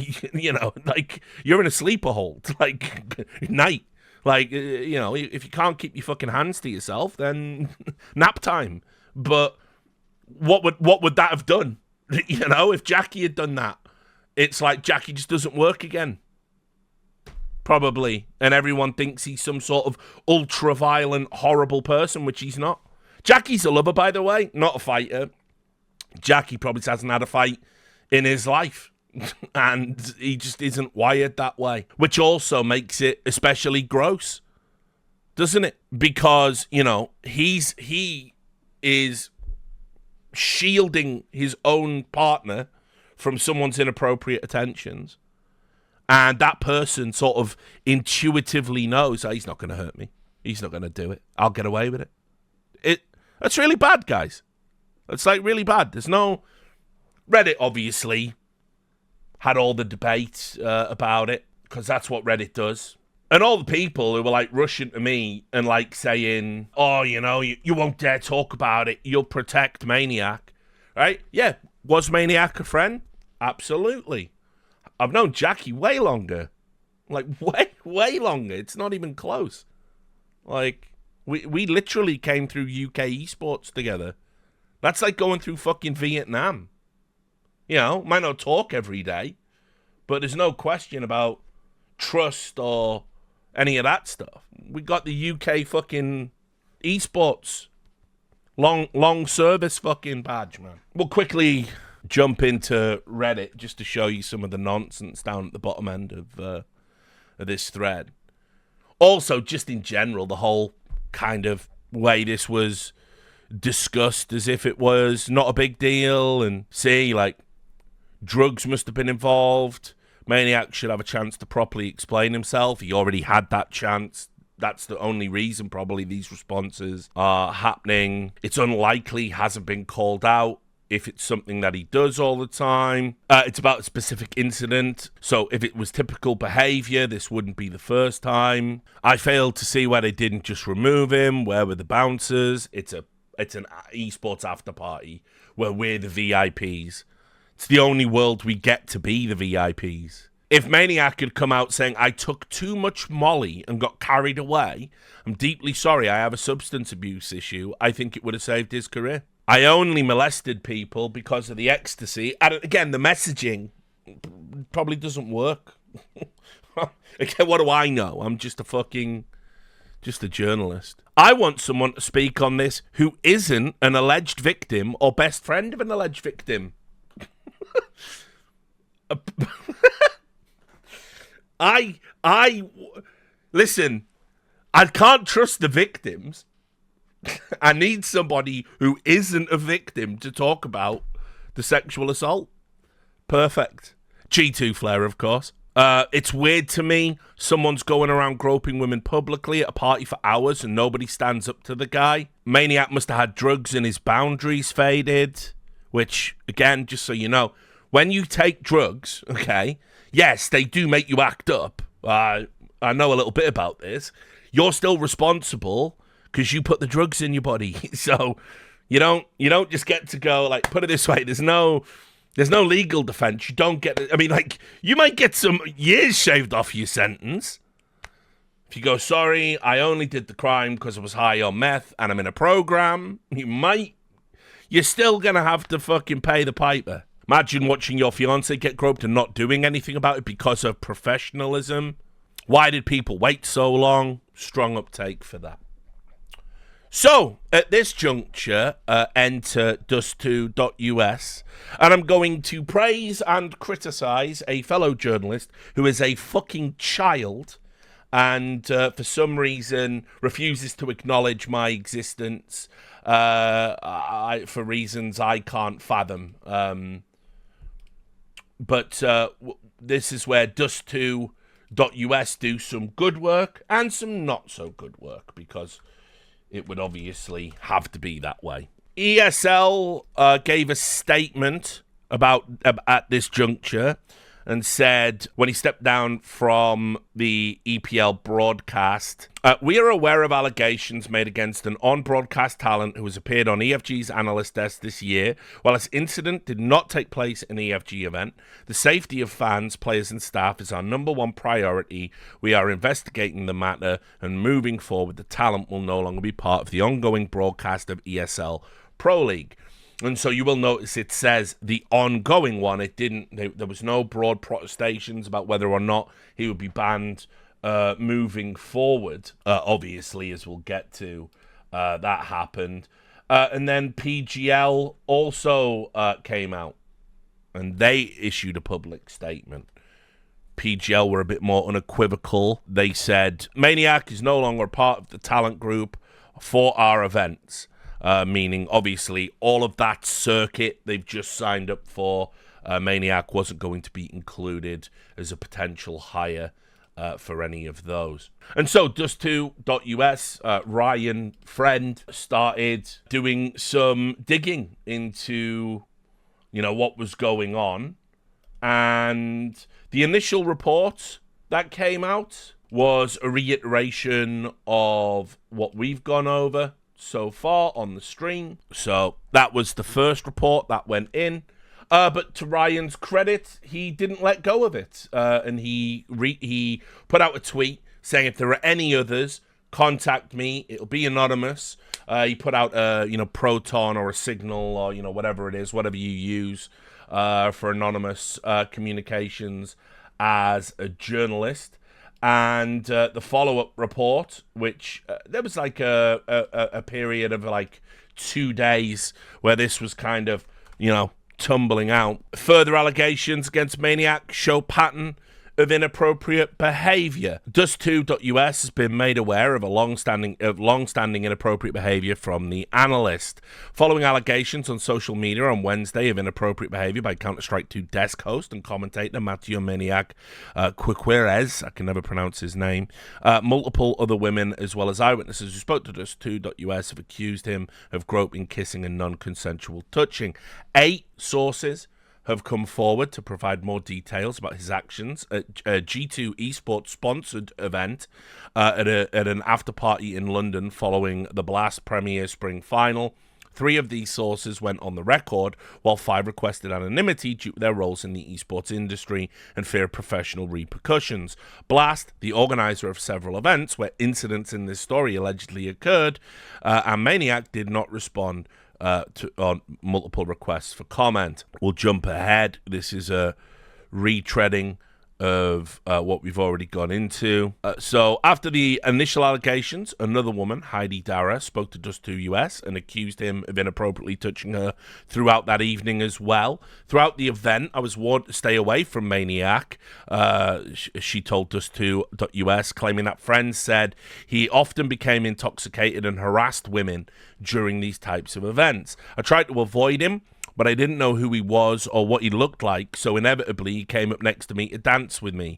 like, you're in a sleeper hold. Like, night. Like, if you can't keep your fucking hands to yourself, then nap time. But what would that have done? If Jackie had done that, it's like Jackie just doesn't work again. Probably. And everyone thinks he's some sort of ultra-violent, horrible person, which he's not. Jackie's a lover, by the way, not a fighter. Jackie probably hasn't had a fight in his life. And he just isn't wired that way. Which also makes it especially gross. Doesn't it? Because, he is shielding his own partner from someone's inappropriate attentions. And that person sort of intuitively knows, he's not going to hurt me. He's not going to do it. I'll get away with it. That's really bad, guys. That's like really bad. There's no... Reddit obviously had all the debate about it, because that's what Reddit does. And all the people who were like rushing to me and like saying, oh, you won't dare talk about it. You'll protect Maniac. Right? Yeah. Was Maniac a friend? Absolutely. I've known Jackie way longer. Like, way longer. It's not even close. Like, we literally came through UK esports together. That's like going through fucking Vietnam. You know, might not talk every day, but there's no question about trust or any of that stuff. We got the UK fucking esports long service fucking badge, man. We'll quickly jump into Reddit just to show you some of the nonsense down at the bottom end of this thread. Also, just in general, the whole kind of way this was discussed as if it was not a big deal, and see, like, drugs must have been involved. Maniac should have a chance to properly explain himself. He already had that chance. That's the only reason probably these responses are happening. It's unlikely he hasn't been called out if it's something that he does all the time. It's about a specific incident. So if it was typical behavior, this wouldn't be the first time. I failed to see why they didn't just remove him. Where were the bouncers? It's an esports after party where we're the VIPs. It's the only world we get to be the VIPs. If Maniac had come out saying, I took too much Molly and got carried away, I'm deeply sorry, I have a substance abuse issue, I think it would have saved his career. I only molested people because of the ecstasy. And again, the messaging probably doesn't work. Again, what do I know? I'm just a journalist. I want someone to speak on this who isn't an alleged victim or best friend of an alleged victim. Listen, I can't trust the victims. I need somebody who isn't a victim to talk about the sexual assault. Perfect. G2 Flair, of course. It's weird to me. Someone's going around groping women publicly at a party for hours and nobody stands up to the guy. Maniac must have had drugs and his boundaries faded. Which, again, just so you know, when you take drugs, okay, yes, they do make you act up. I know a little bit about this. You're still responsible because you put the drugs in your body. So you don't just get to go, like, put it this way, there's no legal defense. You don't get, I mean, like, you might get some years shaved off your sentence. If you go, sorry, I only did the crime because I was high on meth and I'm in a program, you're still going to have to fucking pay the piper. Imagine watching your fiancé get groped and not doing anything about it because of professionalism. Why did people wait so long? Strong uptake for that. So, at this juncture, enter dust2.us, and I'm going to praise and criticize a fellow journalist who is a fucking child and for some reason refuses to acknowledge my existence for reasons I can't fathom. But this is where dust2.us do some good work and some not so good work, because it would obviously have to be that way. ESL gave a statement about at this juncture and said, when he stepped down from the EPL broadcast, we are aware of allegations made against an on-broadcast talent who has appeared on EFG's analyst desk this year. While this incident did not take place in an EFG event, the safety of fans, players and staff is our number one priority. We are investigating the matter, and moving forward, the talent will no longer be part of the ongoing broadcast of ESL Pro League. And so you will notice it says the ongoing one. It didn't. There was no broad protestations about whether or not he would be banned moving forward. Obviously, as we'll get to, that happened. And then PGL also came out, and they issued a public statement. PGL were a bit more unequivocal. They said, Maniac is no longer part of the talent group for our events. Meaning, obviously, all of that circuit they've just signed up for, Maniac wasn't going to be included as a potential hire for any of those. And so, Dust2.us, Ryan Friend, started doing some digging into, what was going on. And the initial report that came out was a reiteration of what we've gone over so far on the stream. So that was the first report that went in. But to Ryan's credit, he didn't let go of it, and he put out a tweet saying if there are any others, contact me. It'll be anonymous. He put out a Proton or a Signal or whatever it is, whatever you use for anonymous communications as a journalist. And the follow-up report, which there was like a period of like 2 days where this was kind of tumbling out. Further allegations against Maniac show pattern of inappropriate behavior. Dust2.us has been made aware of long-standing inappropriate behavior from the analyst. Following allegations on social media on Wednesday of inappropriate behavior by Counter-Strike 2 desk host and commentator Matthew Maniac Quiquerez, I can never pronounce his name, multiple other women as well as eyewitnesses who spoke to Dust2.us have accused him of groping, kissing and non-consensual touching. 8 sources have come forward to provide more details about his actions at a G2 esports sponsored event at an after party in London following the Blast Premier Spring Final. 3 of these sources went on the record, while 5 requested anonymity due to their roles in the esports industry and fear of professional repercussions. Blast, the organizer of several events where incidents in this story allegedly occurred, and Maniac did not respond on multiple requests for comment. We'll jump ahead. This is a retreading of what we've already gone into. So after the initial allegations, another woman, Heidi Dara, spoke to Dust2US and accused him of inappropriately touching her throughout that evening as well. Throughout the event, I was warned to stay away from Maniac, she told Dust2.US, claiming that friends said he often became intoxicated and harassed women during these types of events. I tried to avoid him, but I didn't know who he was or what he looked like, so inevitably he came up next to me to dance with me.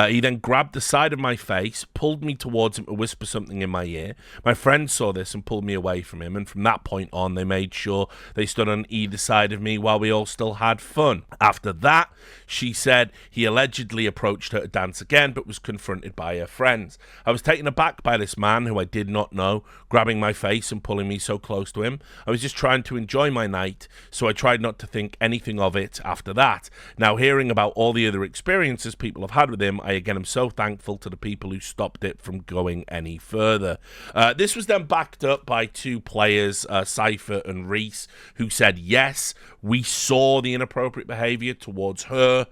He then grabbed the side of my face, pulled me towards him to whisper something in my ear. My friends saw this and pulled me away from him, and from that point on, they made sure they stood on either side of me while we all still had fun. After that, she said he allegedly approached her to dance again, but was confronted by her friends. I was taken aback by this man, who I did not know, grabbing my face and pulling me so close to him. I was just trying to enjoy my night, so I tried not to think anything of it after that. Now, hearing about all the other experiences people have had with him, I again am so thankful to the people who stopped it from going any further. This was then backed up by 2 players, Cypher and Reese, who said, yes, we saw the inappropriate behavior towards her.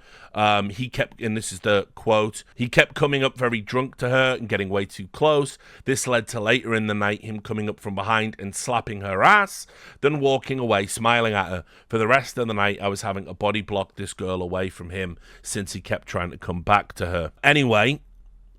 He kept, and this is the quote, he kept coming up very drunk to her and getting way too close. This led to later in the night him coming up from behind and slapping her ass, then walking away smiling at her. For the rest of the night, I was having to body block this girl away from him since he kept trying to come back to her. Anyway,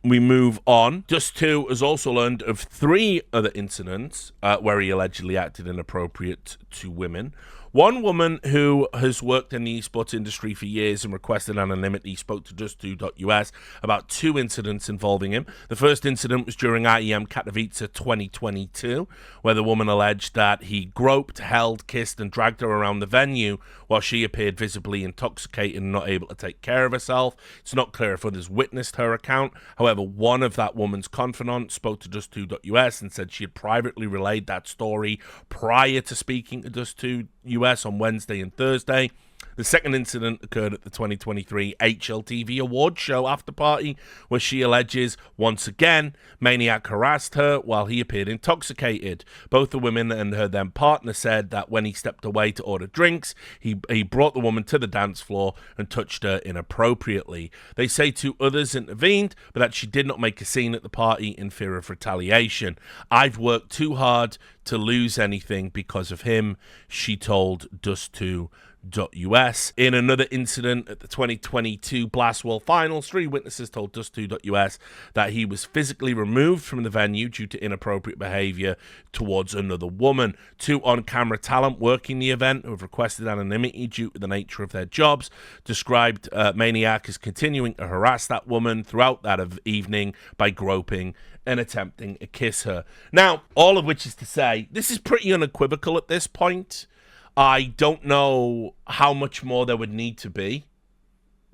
we move on. Dust2 has also learned of 3 other incidents where he allegedly acted inappropriate to women. One woman who has worked in the esports industry for years and requested anonymity spoke to Dust2.us about 2 incidents involving him. The first incident was during IEM Katowice 2022, where the woman alleged that he groped, held, kissed, and dragged her around the venue while she appeared visibly intoxicated and not able to take care of herself. It's not clear if others witnessed her account. However, one of that woman's confidants spoke to Dust2.us and said she had privately relayed that story prior to speaking to Dust2.us on Wednesday and Thursday. The second incident occurred at the 2023 HLTV Awards show after party, where she alleges, once again, Maniac harassed her while he appeared intoxicated. Both the women and her then partner said that when he stepped away to order drinks, he brought the woman to the dance floor and touched her inappropriately. They say 2 others intervened, but that she did not make a scene at the party in fear of retaliation. I've worked too hard to lose anything because of him, she told Dust2.us. In another incident at the 2022 Blast World Finals, 3 witnesses told Dust2.us that he was physically removed from the venue due to inappropriate behavior towards another woman. 2 on-camera talent working the event who have requested anonymity due to the nature of their jobs described Maniac as continuing to harass that woman throughout that evening by groping and attempting to kiss her. Now, all of which is to say, this is pretty unequivocal at this point. I don't know how much more there would need to be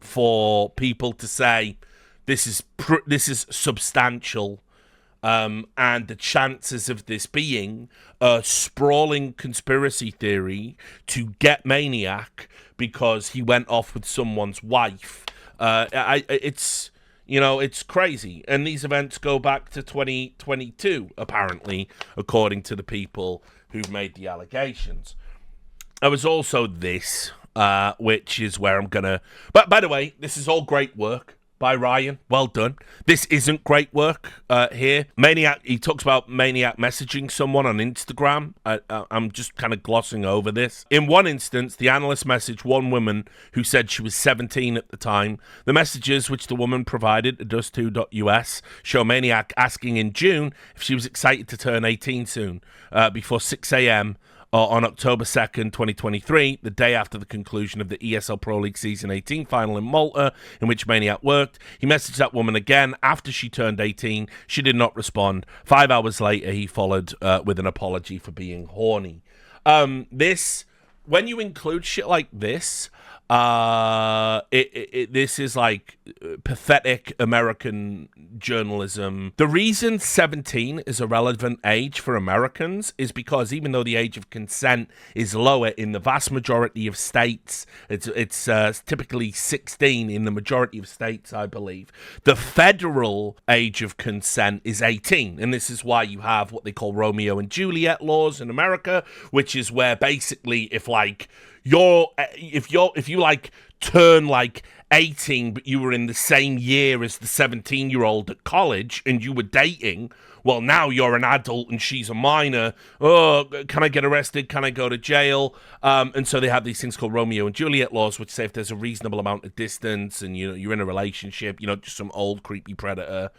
for people to say this is substantial and the chances of this being a sprawling conspiracy theory to get Maniac because he went off with someone's wife. It's crazy. And these events go back to 2022, apparently, according to the people who've made the allegations. There was also this, which is where I'm gonna. But by the way, this is all great work by Ryan. Well done. This isn't great work here. Maniac, he talks about Maniac messaging someone on Instagram. I'm just kind of glossing over this. In one instance, the analyst messaged one woman who said she was 17 at the time. The messages which the woman provided, dust2.us, show Maniac asking in June if she was excited to turn 18 soon, before 6 a.m., on October 2nd, 2023, the day after the conclusion of the ESL Pro League Season 18 final in Malta, in which Maniac worked. He messaged that woman again after she turned 18. She did not respond. 5 hours later, he followed with an apology for being horny. When you include shit like this, this is like pathetic American journalism. The reason 17 is a relevant age for Americans is because even though the age of consent is lower in the vast majority of states, it's typically 16 in the majority of states, I believe. The federal age of consent is 18, and this is why you have what they call Romeo and Juliet laws in America, which is where basically if you turn 18 but you were in the same year as the 17-year-old at college and you were dating, well, now you're an adult and she's a minor. Oh, can I get arrested? Can I go to jail? And so they have these things called Romeo and Juliet laws, which say if there's a reasonable amount of distance and you're in a relationship, just some old creepy predator,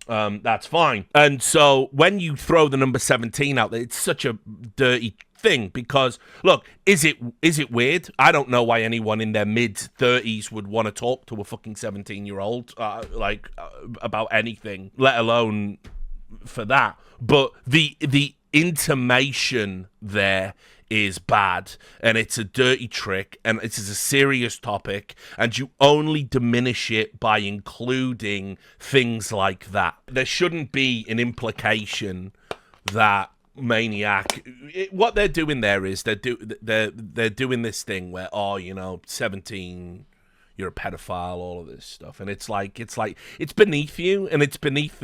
that's fine. And so when you throw the number 17 out there, it's such a dirty thing because, look, is it weird? I don't know why anyone in their mid-30s would want to talk to a fucking 17-year-old about anything, let alone for that. But the intimation there is bad, and it's a dirty trick, and it is a serious topic, and you only diminish it by including things like that. There shouldn't be an implication that Maniac, what they're doing there is they're doing this thing where 17, you're a pedophile, all of this stuff, and it's beneath you, and it's beneath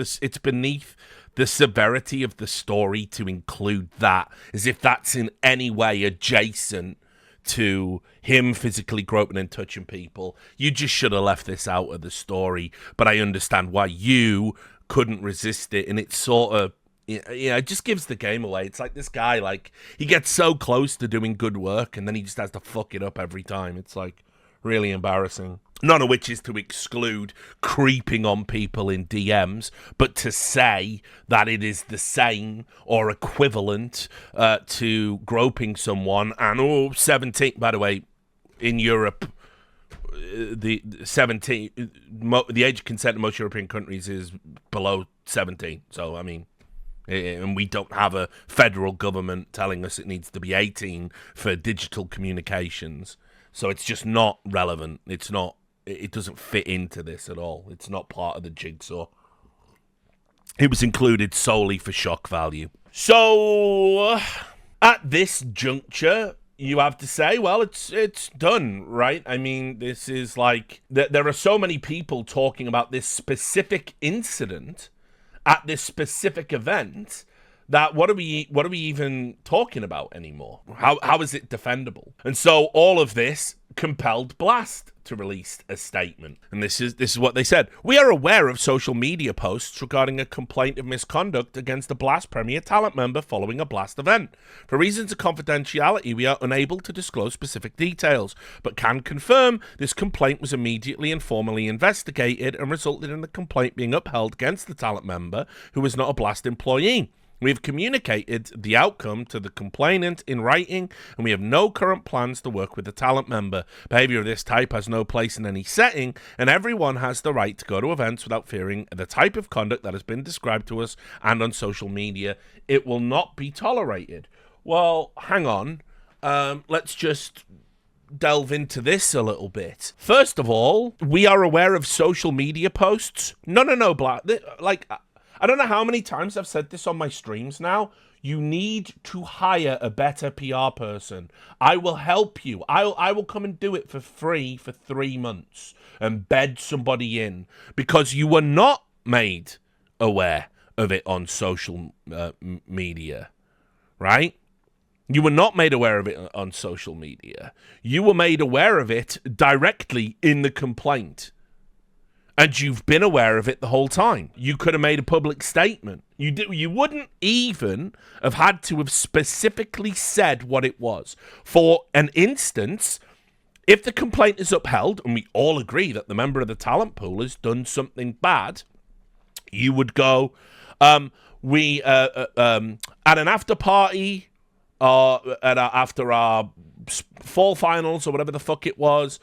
the severity of the story to include that, as if that's in any way adjacent to him physically groping and touching people. You just should have left this out of the story, but I understand why you couldn't resist it, and it's sort of, it just gives the game away. It's like this guy, he gets so close to doing good work, and then he just has to fuck it up every time. It's, really embarrassing. None of which is to exclude creeping on people in DMs, but to say that it is the same or equivalent to groping someone. And 17, by the way, in Europe, the age of consent in most European countries is below 17. So, I mean, and we don't have a federal government telling us it needs to be 18 for digital communications. So it's just not relevant. It doesn't fit into this at all. It's not part of the jigsaw. It was included solely for shock value. So at this juncture, you have to say, well, it's done, right? I mean, this is there are so many people talking about this specific incident at this specific event that what are we even talking about anymore? How is it defendable? And so all of this compelled Blast to release a statement. And this is what they said. We are aware of social media posts regarding a complaint of misconduct against a Blast Premier talent member following a Blast event. For reasons of confidentiality, we are unable to disclose specific details, but can confirm this complaint was immediately and formally investigated and resulted in the complaint being upheld against the talent member who was not a Blast employee. We have communicated the outcome to the complainant in writing, and we have no current plans to work with the talent member. Behavior of this type has no place in any setting, and everyone has the right to go to events without fearing the type of conduct that has been described to us and on social media. It will not be tolerated. Well, hang on. Let's just delve into this a little bit. First of all, we are aware of social media posts. No, Black. I don't know how many times I've said this on my streams now. You need to hire a better PR person. I will help you. I will come and do it for free for 3 months and bed somebody in, because you were not made aware of it on social media, right? You were not made aware of it on social media. You were made aware of it directly in the complaint. And you've been aware of it the whole time. You could have made a public statement. You wouldn't even have had to have specifically said what it was. For an instance, if the complaint is upheld, and we all agree that the member of the talent pool has done something bad, you would go, at an after party, after our fall finals or whatever the fuck it was,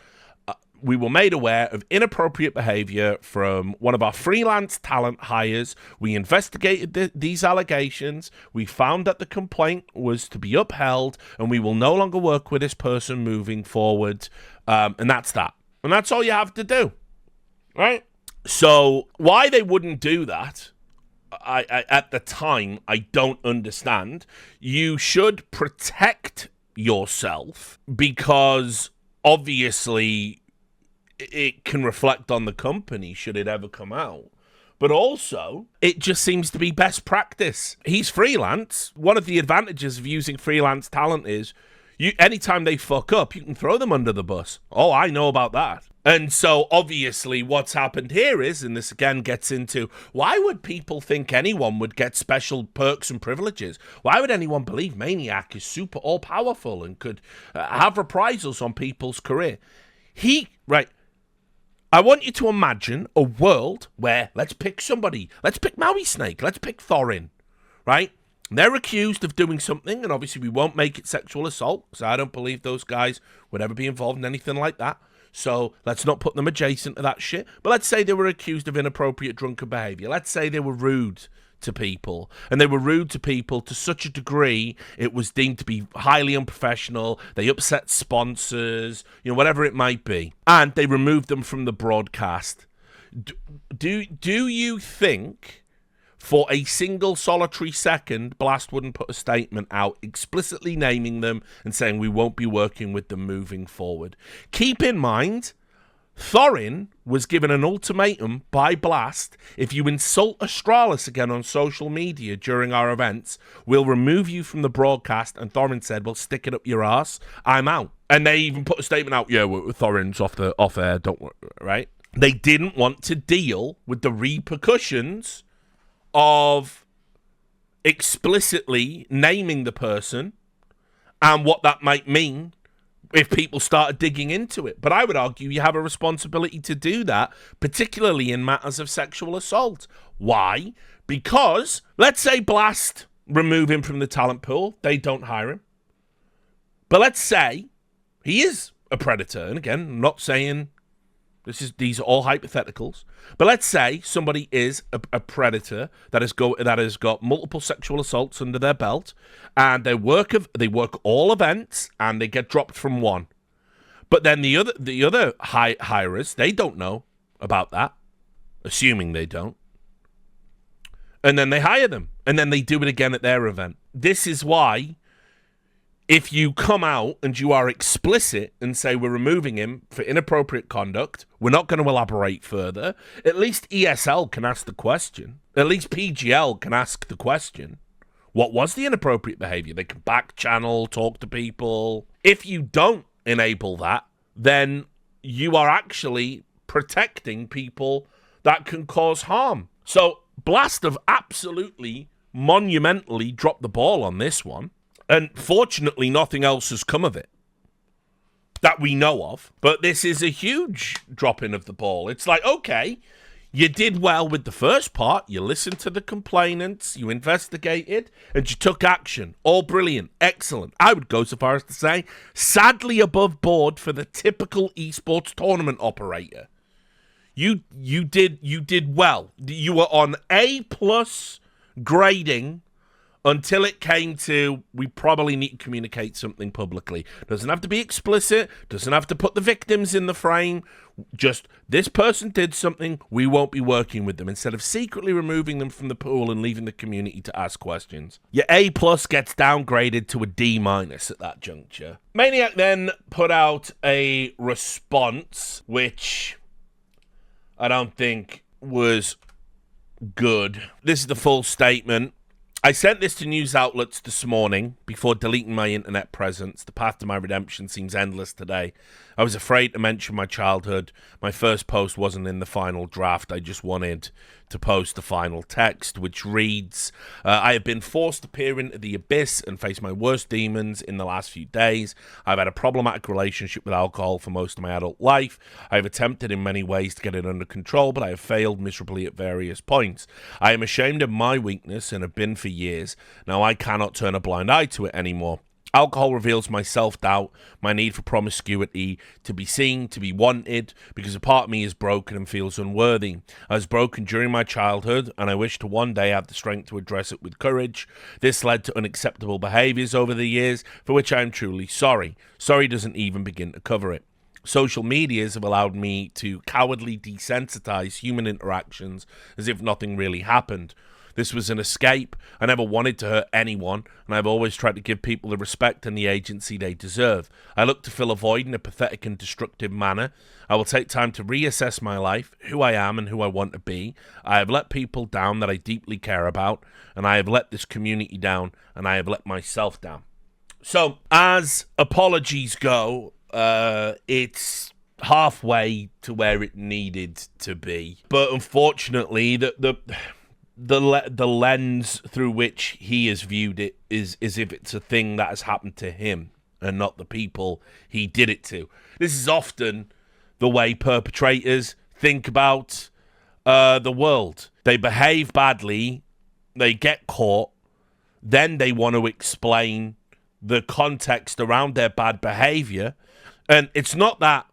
we were made aware of inappropriate behavior from one of our freelance talent hires. We investigated these allegations. We found that the complaint was to be upheld, and we will no longer work with this person moving forward. And that's that. And that's all you have to do, right? So why they wouldn't do that, I at the time, I don't understand. You should protect yourself, because obviously it can reflect on the company should it ever come out. But also, it just seems to be best practice. He's freelance. One of the advantages of using freelance talent is anytime they fuck up, you can throw them under the bus. Oh, I know about that. And so, obviously, what's happened here is, and this again gets into, why would people think anyone would get special perks and privileges? Why would anyone believe Maniac is super all-powerful and could have reprisals on people's career? I want you to imagine a world where, let's pick somebody. Let's pick Maui Snake. Let's pick Thorin, right? They're accused of doing something, and obviously we won't make it sexual assault, so I don't believe those guys would ever be involved in anything like that. So let's not put them adjacent to that shit. But let's say they were accused of inappropriate drunken behavior. Let's say they were rude to people, and they were rude to people to such a degree it was deemed to be highly unprofessional. They upset sponsors, whatever it might be, and they removed them from the broadcast. Do you think for a single solitary second Blast wouldn't put a statement out explicitly naming them and saying we won't be working with them moving forward? Keep in mind, Thorin was given an ultimatum by Blast: if you insult Astralis again on social media during our events, we'll remove you from the broadcast. And Thorin said, well, stick it up your ass, I'm out. And they even put a statement out, Thorin's off air, don't worry, right? They didn't want to deal with the repercussions of explicitly naming the person and what that might mean if people started digging into it. But I would argue you have a responsibility to do that, particularly in matters of sexual assault. Why? Because, let's say Blast remove him from the talent pool, they don't hire him. But let's say he is a predator, and again, I'm not saying these are all hypotheticals, but let's say somebody is a predator that has got multiple sexual assaults under their belt, and they work all events, and they get dropped from one. But then the other hirers, they don't know about that, assuming they don't, and then they hire them, and then they do it again at their event. This is why, if you come out and you are explicit and say we're removing him for inappropriate conduct, we're not going to elaborate further, at least ESL can ask the question. At least PGL can ask the question. What was the inappropriate behavior? They can back channel, talk to people. If you don't enable that, then you are actually protecting people that can cause harm. So Blast have absolutely, monumentally dropped the ball on this one. And fortunately, nothing else has come of it that we know of. But this is a huge dropping of the ball. It's like, okay, you did well with the first part. You listened to the complainants, you investigated, and you took action. All brilliant. Excellent. I would go so far as to say, sadly above board for the typical esports tournament operator. You did well. You were on A+ grading until it came to, we probably need to communicate something publicly. Doesn't have to be explicit, doesn't have to put the victims in the frame. Just, this person did something, we won't be working with them, instead of secretly removing them from the pool and leaving the community to ask questions. Your A+ gets downgraded to a D- at that juncture. Maniac then put out a response, which I don't think was good. This is the full statement. I sent this to news outlets this morning before deleting my internet presence. The path to my redemption seems endless today. I was afraid to mention my childhood. My first post wasn't in the final draft. I just wanted to post the final text, which reads, I have been forced to peer into the abyss and face my worst demons in the last few days. I've had a problematic relationship with alcohol for most of my adult life. I've attempted in many ways to get it under control, but I have failed miserably at various points. I am ashamed of my weakness and have been for years. Now I cannot turn a blind eye to it anymore. Alcohol reveals my self-doubt, my need for promiscuity, to be seen, to be wanted, because a part of me is broken and feels unworthy. I was broken during my childhood, and I wish to one day have the strength to address it with courage. This led to unacceptable behaviours over the years, for which I am truly sorry. Sorry doesn't even begin to cover it. Social medias have allowed me to cowardly desensitize human interactions as if nothing really happened. This was an escape. I never wanted to hurt anyone, and I've always tried to give people the respect and the agency they deserve. I look to fill a void in a pathetic and destructive manner. I will take time to reassess my life, who I am and who I want to be. I have let people down that I deeply care about, and I have let this community down, and I have let myself down. So, as apologies go, it's halfway to where it needed to be. But unfortunately, the lens through which he has viewed it is as if it's a thing that has happened to him and not the people he did it to. This is often the way perpetrators think about the world. They behave badly, they get caught, then they want to explain the context around their bad behavior. And it's not that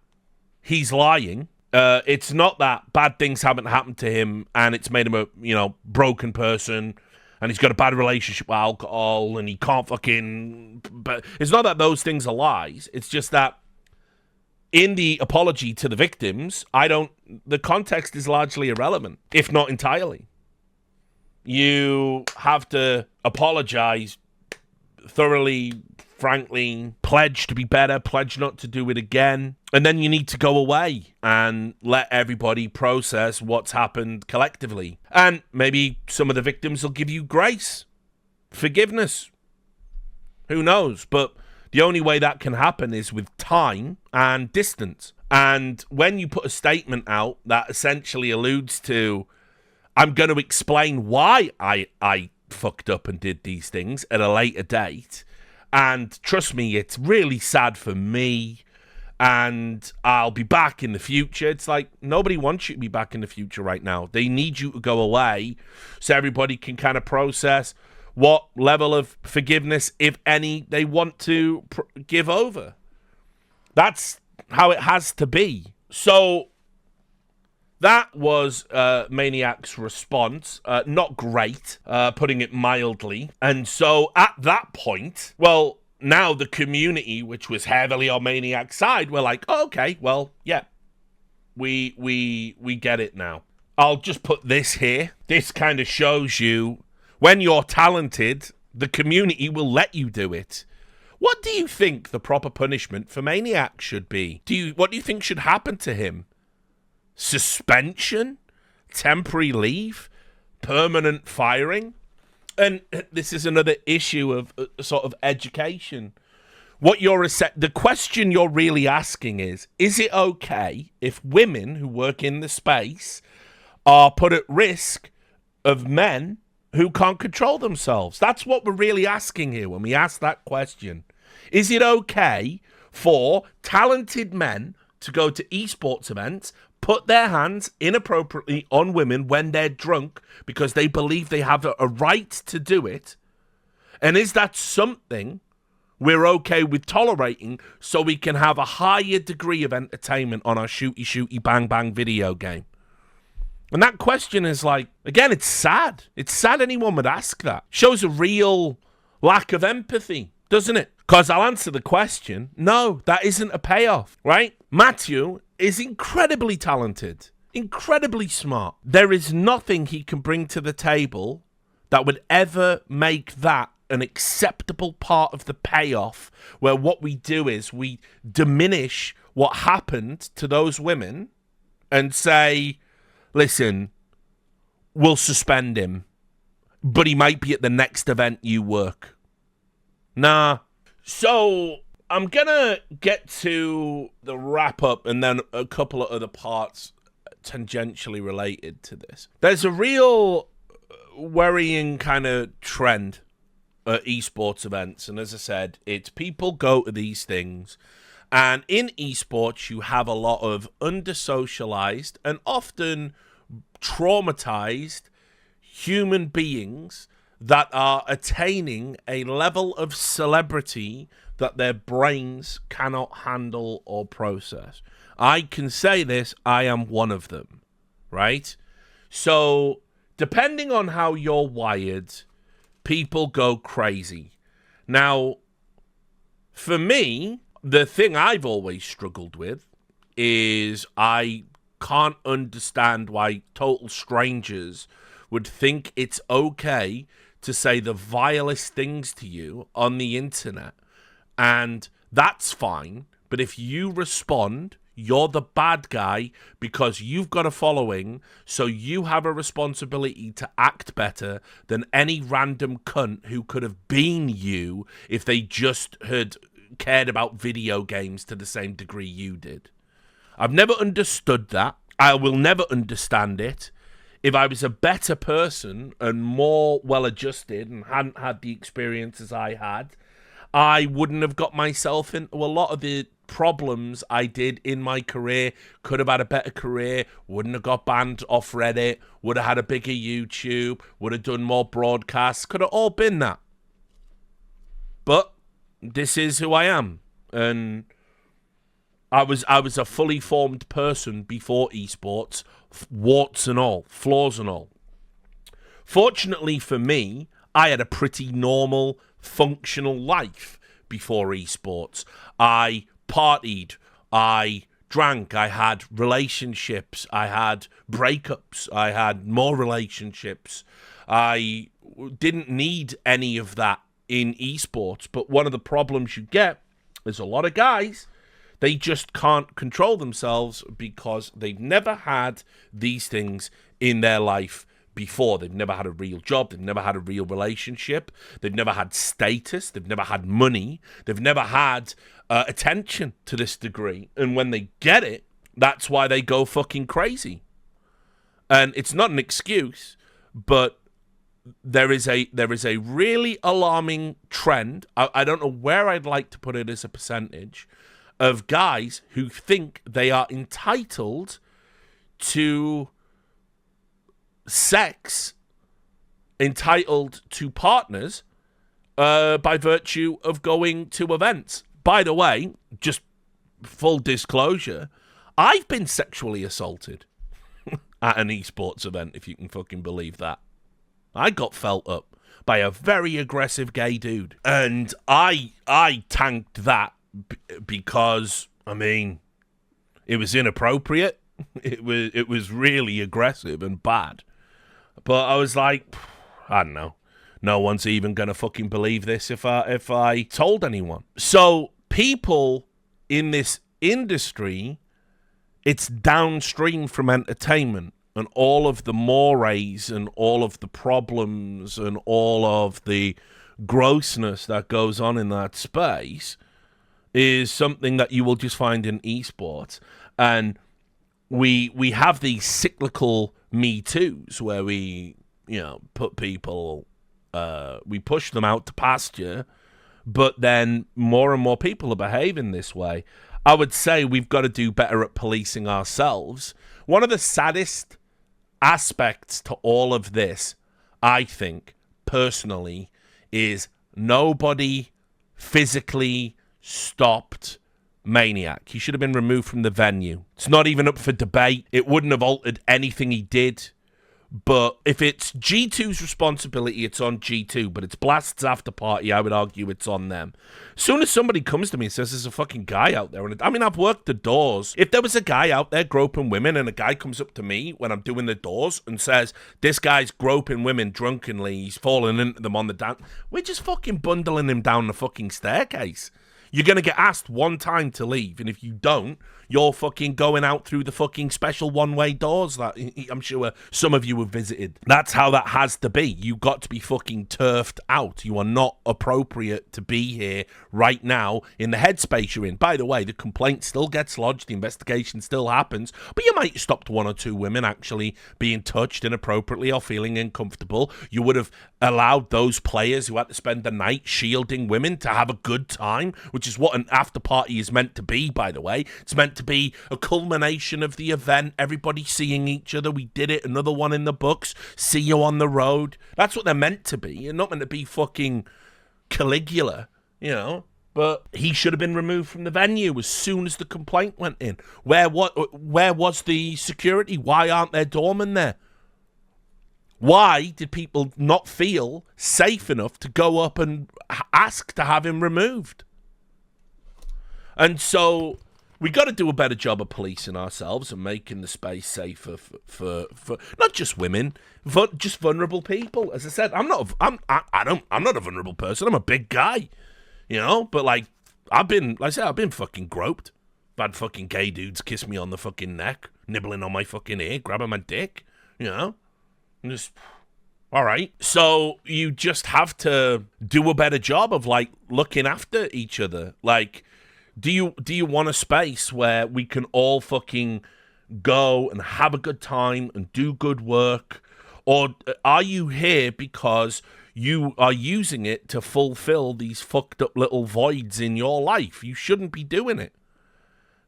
he's lying. It's not that bad things haven't happened to him and it's made him a, broken person and he's got a bad relationship with alcohol and he can't fucking... But it's not that those things are lies. It's just that in the apology to the victims, the context is largely irrelevant, if not entirely. You have to apologize thoroughly, frankly, pledge to be better, pledge not to do it again, and then you need to go away and let everybody process what's happened collectively. And maybe some of the victims will give you grace, forgiveness. Who knows? But the only way that can happen is with time and distance. And when you put a statement out that essentially alludes to, I'm going to explain why I fucked up and did these things at a later date, and trust me, it's really sad for me, and I'll be back in the future. It's like, nobody wants you to be back in the future right now. They need you to go away so everybody can kind of process what level of forgiveness, if any, they want to give over. That's how it has to be. So that was Maniac's response. Not great, putting it mildly. And so at that point, well, now the community, which was heavily on Maniac's side, were like, oh, okay, well, yeah, we get it now. I'll just put this here. This kind of shows you when you're talented, the community will let you do it. What do you think the proper punishment for Maniac should be? What do you think should happen to him? Suspension, temporary leave, permanent firing? And this is another issue of sort of education. The question you're really asking is it okay if women who work in the space are put at risk of men who can't control themselves? That's what we're really asking here when we ask that question. Is it okay for talented men to go to esports events, put their hands inappropriately on women when they're drunk because they believe they have a right to do it? And is that something we're okay with tolerating so we can have a higher degree of entertainment on our shooty bang bang video game? And that question is like, again, it's sad. It's sad anyone would ask that. Shows a real lack of empathy, doesn't it? Because I'll answer the question. No, that isn't a payoff, right? Matthew is incredibly talented, incredibly smart. There is nothing he can bring to the table that would ever make that an acceptable part of the payoff, where what we do is we diminish what happened to those women and say, listen, we'll suspend him, but he might be at the next event you work. Nah. So I'm going to get to the wrap up and then a couple of other parts tangentially related to this. There's a real worrying kind of trend at esports events, and as I said, it's people go to these things, and in esports you have a lot of under-socialized and often traumatized human beings that are attaining a level of celebrity that their brains cannot handle or process. I can say this, I am one of them, right? So depending on how you're wired, people go crazy. Now, for me, the thing I've always struggled with is I can't understand why total strangers would think it's okay to say the vilest things to you on the internet. And that's fine, but if you respond, you're the bad guy because you've got a following, so you have a responsibility to act better than any random cunt who could have been you if they just had cared about video games to the same degree you did. I've never understood that. I will never understand it. If I was a better person and more well-adjusted and hadn't had the experiences I had, I wouldn't have got myself into a lot of the problems I did in my career. Could have had a better career, wouldn't have got banned off Reddit, would have had a bigger YouTube, would have done more broadcasts, could have all been that. But this is who I am, and I was a fully formed person before esports, warts and all, flaws and all. Fortunately for me, I had a pretty normal, functional life before esports. I partied, I drank, I had relationships, I had breakups, I had more relationships. I didn't need any of that in esports, but one of the problems you get is a lot of guys, they just can't control themselves because they've never had these things in their life before. They've never had a real job. They've never had a real relationship. They've never had status. They've never had money. They've never had attention to this degree. And when they get it, that's why they go fucking crazy. And it's not an excuse, but there is a really alarming trend. I don't know where I'd like to put it as a percentage of guys who think they are entitled to sex, entitled to partners by virtue of going to events. By the way, just full disclosure, I've been sexually assaulted at an esports event, if you can fucking believe that. I got felt up by a very aggressive gay dude, and I tanked that because, I mean, it was inappropriate. It was really aggressive and bad. But I was like, I don't know. No one's even gonna fucking believe this if I told anyone. So people in this industry, it's downstream from entertainment, and all of the mores and all of the problems and all of the grossness that goes on in that space is something that you will just find in esports. And we have these cyclical Me Too's where we, put people, we push them out to pasture, but then more and more people are behaving this way. I would say we've got to do better at policing ourselves. One of the saddest aspects to all of this, I think, personally, is nobody physically stopped Maniac. He should have been removed from the venue. It's not even up for debate. It wouldn't have altered anything he did. But if it's G2's responsibility, it's on G2. But it's Blast's after party, I would argue it's on them. As soon as somebody comes to me and says there's a fucking guy out there, and I mean, I've worked the doors. If there was a guy out there groping women and a guy comes up to me when I'm doing the doors and says, this guy's groping women drunkenly, he's falling into them on the dance, we're just fucking bundling him down the fucking staircase. You're going to get asked one time to leave, and if you don't, you're fucking going out through the fucking special one-way doors that I'm sure some of you have visited. That's how that has to be. You got to be fucking turfed out. You are not appropriate to be here right now in the headspace you're in. By the way, the complaint still gets lodged, the investigation still happens, but you might have stopped one or two women actually being touched inappropriately or feeling uncomfortable. You would have allowed those players who had to spend the night shielding women to have a good time, which is what an after party is meant to be, by the way. It's meant to be a culmination of the event, everybody seeing each other. We did it, another one in the books, see you on the road. That's what they're meant to be. You're not meant to be fucking Caligula, you know. But he should have been removed from the venue as soon as the complaint went in. Where was the security? Why aren't there doormen there? Why did people not feel safe enough to go up and ask to have him removed? And so we got to do a better job of policing ourselves and making the space safer for not just women, but just vulnerable people. As I said, I'm not a vulnerable person. I'm a big guy, you know. But I've been fucking groped. I've had fucking gay dudes kiss me on the fucking neck, nibbling on my fucking ear, grabbing my dick, you know. And just, all right. So you just have to do a better job of looking after each other, Do you want a space where we can all fucking go and have a good time and do good work? Or are you here because you are using it to fulfill these fucked up little voids in your life? You shouldn't be doing it.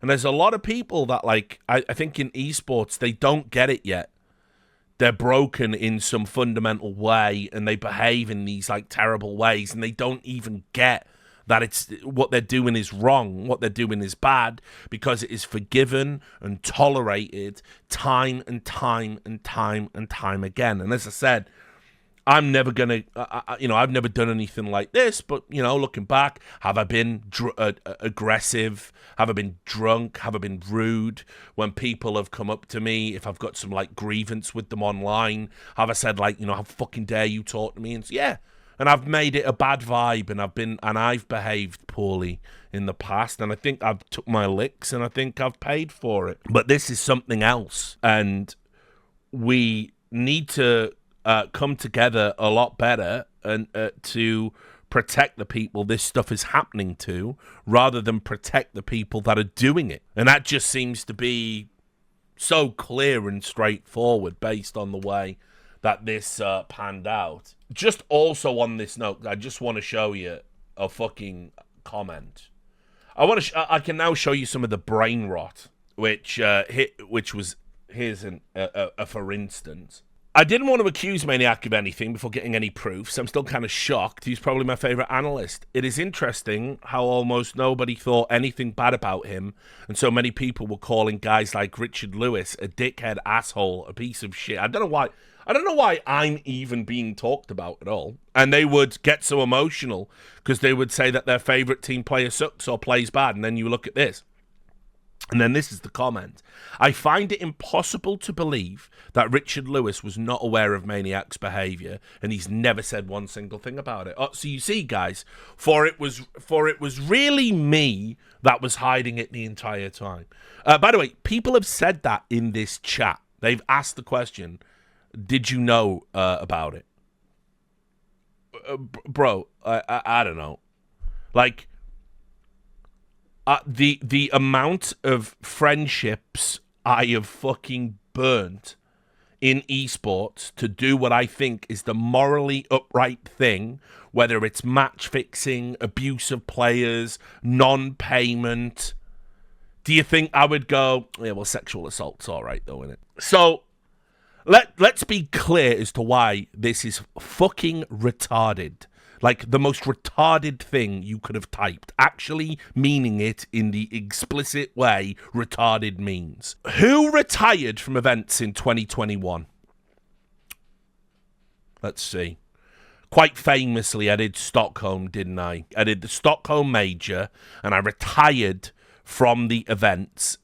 And there's a lot of people that, I think in esports, they don't get it yet. They're broken in some fundamental way and they behave in these, terrible ways, and they don't even get that it's what they're doing is wrong, what they're doing is bad, because it is forgiven and tolerated time and time and time and time again. And as I said, I'm never gonna, I've never done anything like this, but, looking back, have I been aggressive? Have I been drunk? Have I been rude? When people have come up to me, if I've got some, grievance with them online, have I said, how fucking dare you talk to me? And yeah. And I've made it a bad vibe, and I've behaved poorly in the past, and I think I've took my licks, and I think I've paid for it. But this is something else, and we need to come together a lot better and to protect the people this stuff is happening to, rather than protect the people that are doing it. And that just seems to be so clear and straightforward based on the way that this panned out. Just also on this note, I just want to show you a fucking comment. I can now show you some of the brain rot, which was here's a for instance. I didn't want to accuse Maniac of anything before getting any proof, so I'm still kind of shocked. He's probably my favorite analyst. It is interesting how almost nobody thought anything bad about him, and so many people were calling guys like Richard Lewis a dickhead, asshole, a piece of shit. I don't know why I'm even being talked about at all. And they would get so emotional because they would say that their favorite team player sucks or plays bad. And then you look at this. And then this is the comment. I find it impossible to believe that Richard Lewis was not aware of Maniac's behavior, and he's never said one single thing about it. So you see, guys, for it was really me that was hiding it the entire time. By the way, people have said that in this chat. They've asked the question, did you know about it? Bro, I don't know. The amount of friendships I have fucking burnt in esports to do what I think is the morally upright thing, whether it's match fixing, abuse of players, non-payment. Do you think I would go, yeah, well, sexual assault's all right, though, isn't it? So let's be clear as to why this is fucking retarded. Like the most retarded thing you could have typed, actually meaning it in the explicit way retarded means. Who retired from events in 2021? Let's see. Quite famously, I did Stockholm, didn't I? I did the Stockholm Major, and I retired from the events,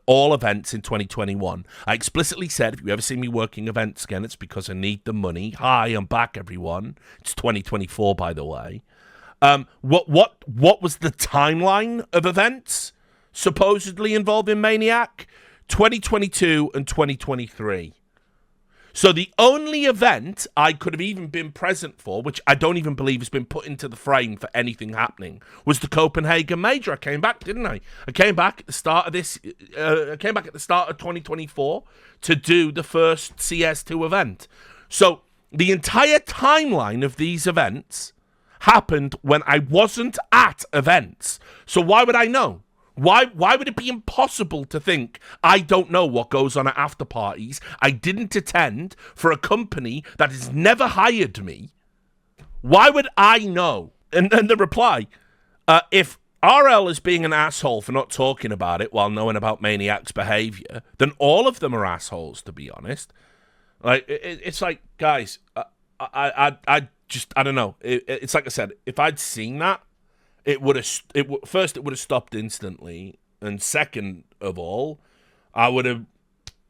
all events in 2021. I explicitly said, if you ever see me working events again, it's because I need the money. Hi, I'm back, everyone. It's 2024, by the way. What was the timeline of events supposedly involving Maniac? 2022 and 2023. So the only event I could have even been present for, which I don't even believe has been put into the frame for anything happening, was the Copenhagen Major. I came back, didn't I? I came back at the start of this. I came back at the start of 2024 to do the first CS2 event. So the entire timeline of these events happened when I wasn't at events. So why would I know? Why would it be impossible to think I don't know what goes on at after parties? I didn't attend for a company that has never hired me. Why would I know? And then the reply, if RL is being an asshole for not talking about it while knowing about Maniac's behavior, then all of them are assholes, to be honest. Like it's like, guys, I don't know. It's like I said, if I'd seen that, it would have stopped instantly, and second of all, I would have,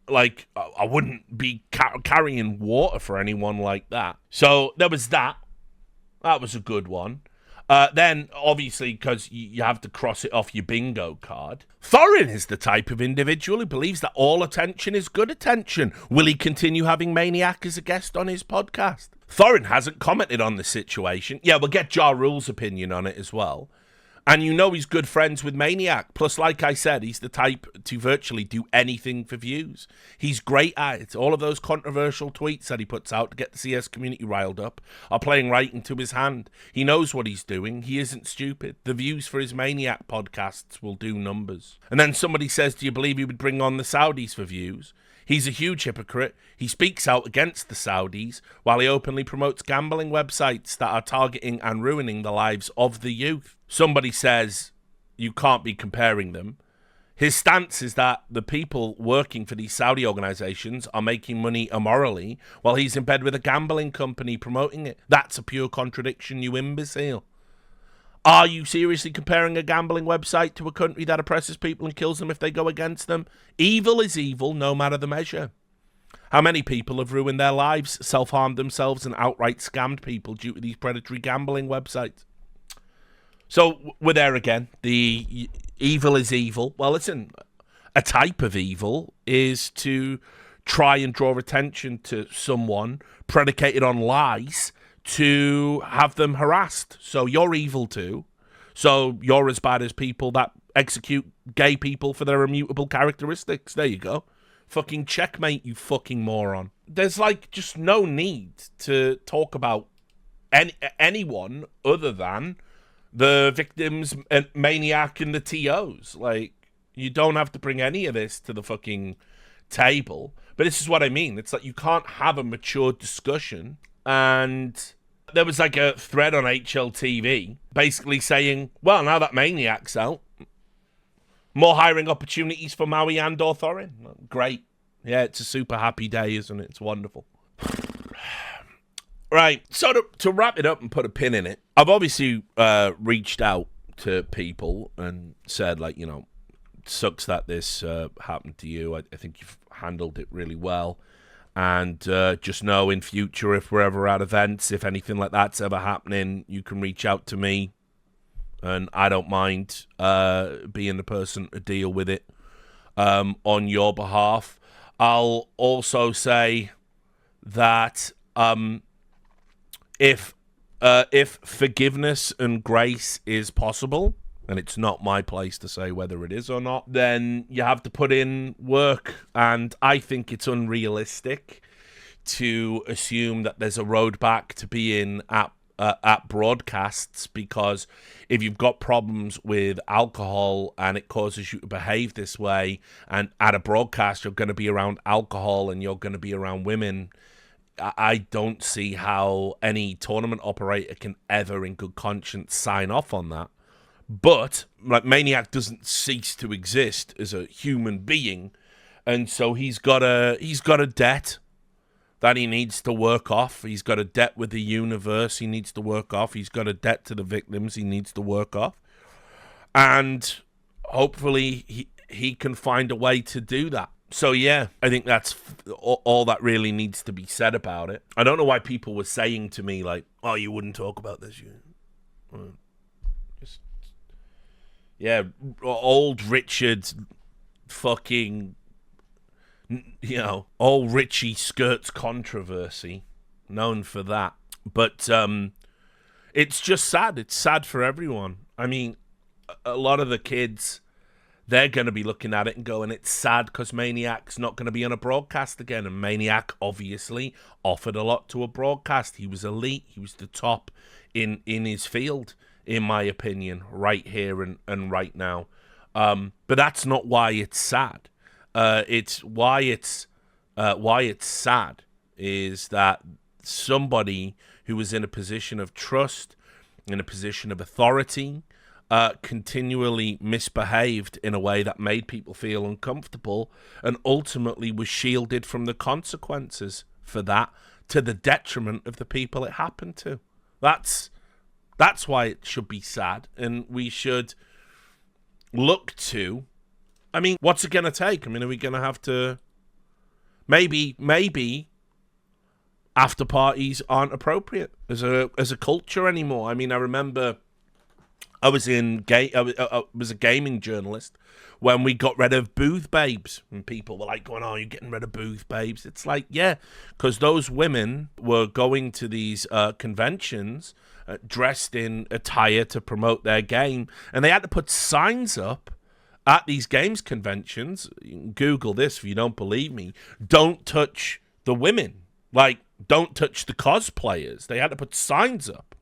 like, I wouldn't be carrying water for anyone like that. So there was that. That was a good one. Then, obviously, because you have to cross it off your bingo card. Thorin is the type of individual who believes that all attention is good attention. Will he continue having Maniac as a guest on his podcast? Thorin hasn't commented on the situation. Yeah, we'll get Ja Rule's opinion on it as well. And you know he's good friends with Maniac. Plus, like I said, he's the type to virtually do anything for views. He's great at it. All of those controversial tweets that he puts out to get the CS community riled up are playing right into his hand. He knows what he's doing. He isn't stupid. The views for his Maniac podcasts will do numbers. And then somebody says, do you believe he would bring on the Saudis for views? He's a huge hypocrite. He speaks out against the Saudis while he openly promotes gambling websites that are targeting and ruining the lives of the youth. Somebody says you can't be comparing them. His stance is that the people working for these Saudi organizations are making money immorally while he's in bed with a gambling company promoting it. That's a pure contradiction, you imbecile. Are you seriously comparing a gambling website to a country that oppresses people and kills them if they go against them? Evil is evil, no matter the measure. How many people have ruined their lives, self-harmed themselves, and outright scammed people due to these predatory gambling websites? So we're there again. The evil is evil. Well, listen, a type of evil is to try and draw attention to someone predicated on lies to have them harassed. So you're evil too. So you're as bad as people that execute gay people for their immutable characteristics. There you go. Fucking checkmate, you fucking moron. There's like just no need to talk about anyone other than the victims and Maniac and the TOs. Like, you don't have to bring any of this to the fucking table. But this is what I mean. It's like you can't have a mature discussion. And there was like a thread on HLTV basically saying, well, now that Maniac's out, more hiring opportunities for Maui and or Thorin. Great. Yeah, it's a super happy day, isn't it? It's wonderful. Right, so to wrap it up and put a pin in it, I've obviously reached out to people and said, like, you know, sucks that this happened to you. I think you've handled it really well. And just know in future, if we're ever at events, if anything like that's ever happening, you can reach out to me. And I don't mind being the person to deal with it on your behalf. I'll also say that if forgiveness and grace is possible, and it's not my place to say whether it is or not, then you have to put in work. And I think it's unrealistic to assume that there's a road back to being at broadcasts, because if you've got problems with alcohol and it causes you to behave this way, and at a broadcast you're going to be around alcohol and you're going to be around women, I don't see how any tournament operator can ever in good conscience sign off on that. But like Maniac doesn't cease to exist as a human being, and so he's got a debt that he needs to work off. He's got a debt with the universe he needs to work off. He's got a debt to the victims he needs to work off. And hopefully he can find a way to do that. So yeah, I think that's all that really needs to be said about it. I don't know why people were saying to me like, "Oh, you wouldn't talk about this." Yeah, old Richard fucking, old Richie skirts controversy, known for that. But it's just sad. It's sad for everyone. I mean, a lot of the kids, they're going to be looking at it and going, it's sad because Maniac's not going to be on a broadcast again. And Maniac obviously offered a lot to a broadcast. He was elite. He was the top in his field, in my opinion, right here and right now. But that's not why it's sad. It's why it's sad is that somebody who was in a position of trust, in a position of authority, continually misbehaved in a way that made people feel uncomfortable and ultimately was shielded from the consequences for that to the detriment of the people it happened to. That's why it should be sad, and we should look to, I mean, what's it going to take? I mean, are we going to have to, maybe after parties aren't appropriate as a culture anymore. I mean, I remember I was a gaming journalist when we got rid of booth babes, and people were like going, "Oh, you're getting rid of booth babes." It's like, yeah, because those women were going to these conventions dressed in attire to promote their game, and they had to put signs up at these games conventions. You can Google this if you don't believe me. Don't touch the women. Like, don't touch the cosplayers. They had to put signs up.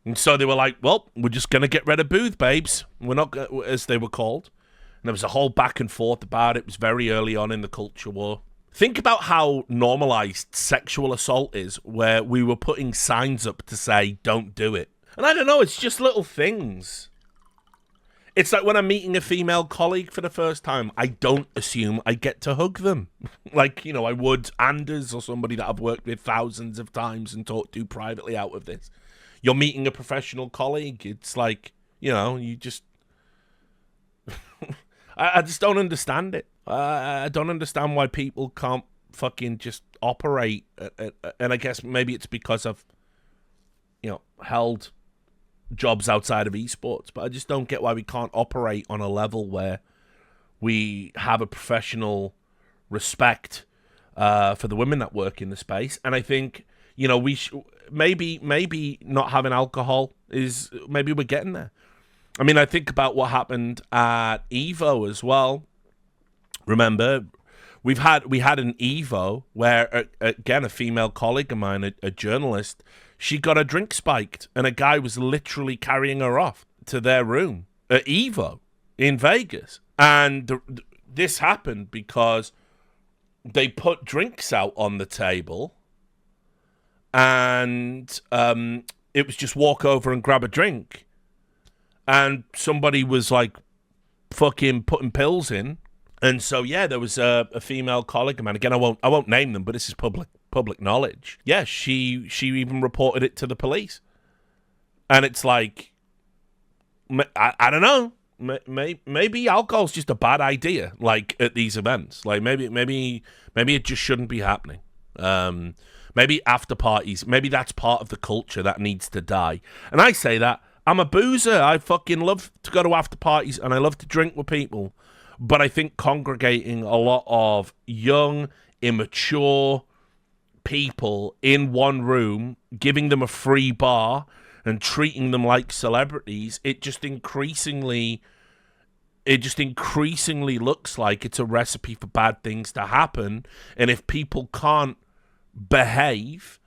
And so they were like, well, we're just going to get rid of booth babes. We're not, as they were called. And there was a whole back and forth about it. It was very early on in the culture war. Think about how normalized sexual assault is, where we were putting signs up to say, don't do it. And I don't know, it's just little things. It's like when I'm meeting a female colleague for the first time, I don't assume I get to hug them. Like, I would Anders or somebody that I've worked with thousands of times and talked to privately out of this. You're meeting a professional colleague. It's like, you just... I just don't understand it. I don't understand why people can't fucking just operate. And I guess maybe it's because I've, held jobs outside of esports. But I just don't get why we can't operate on a level where we have a professional respect for the women that work in the space. And I think, we maybe not having alcohol is, maybe we're getting there. I mean, I think about what happened at Evo as well. Remember, we had an Evo where, again, a female colleague of mine, a journalist, she got a drink spiked, and a guy was literally carrying her off to their room at Evo in Vegas. And this happened because they put drinks out on the table, and it was just walk over and grab a drink. And somebody was like fucking putting pills in. And so, yeah, there was a female colleague of mine. Again, I won't name them, but this is public knowledge. Yeah, she even reported it to the police. And it's like, I don't know. Maybe alcohol's just a bad idea, like, at these events. Like, maybe it just shouldn't be happening. Maybe after parties, maybe that's part of the culture that needs to die. And I say that. I'm a boozer. I fucking love to go to after parties, and I love to drink with people. But I think congregating a lot of young, immature people in one room, giving them a free bar and treating them like celebrities, it just increasingly looks like it's a recipe for bad things to happen. And if people can't behave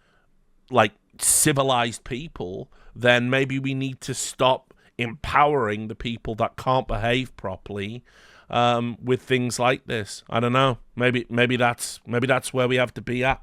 like civilized people, then maybe we need to stop empowering the people that can't behave properly with things like this. I don't know. Maybe that's where we have to be at.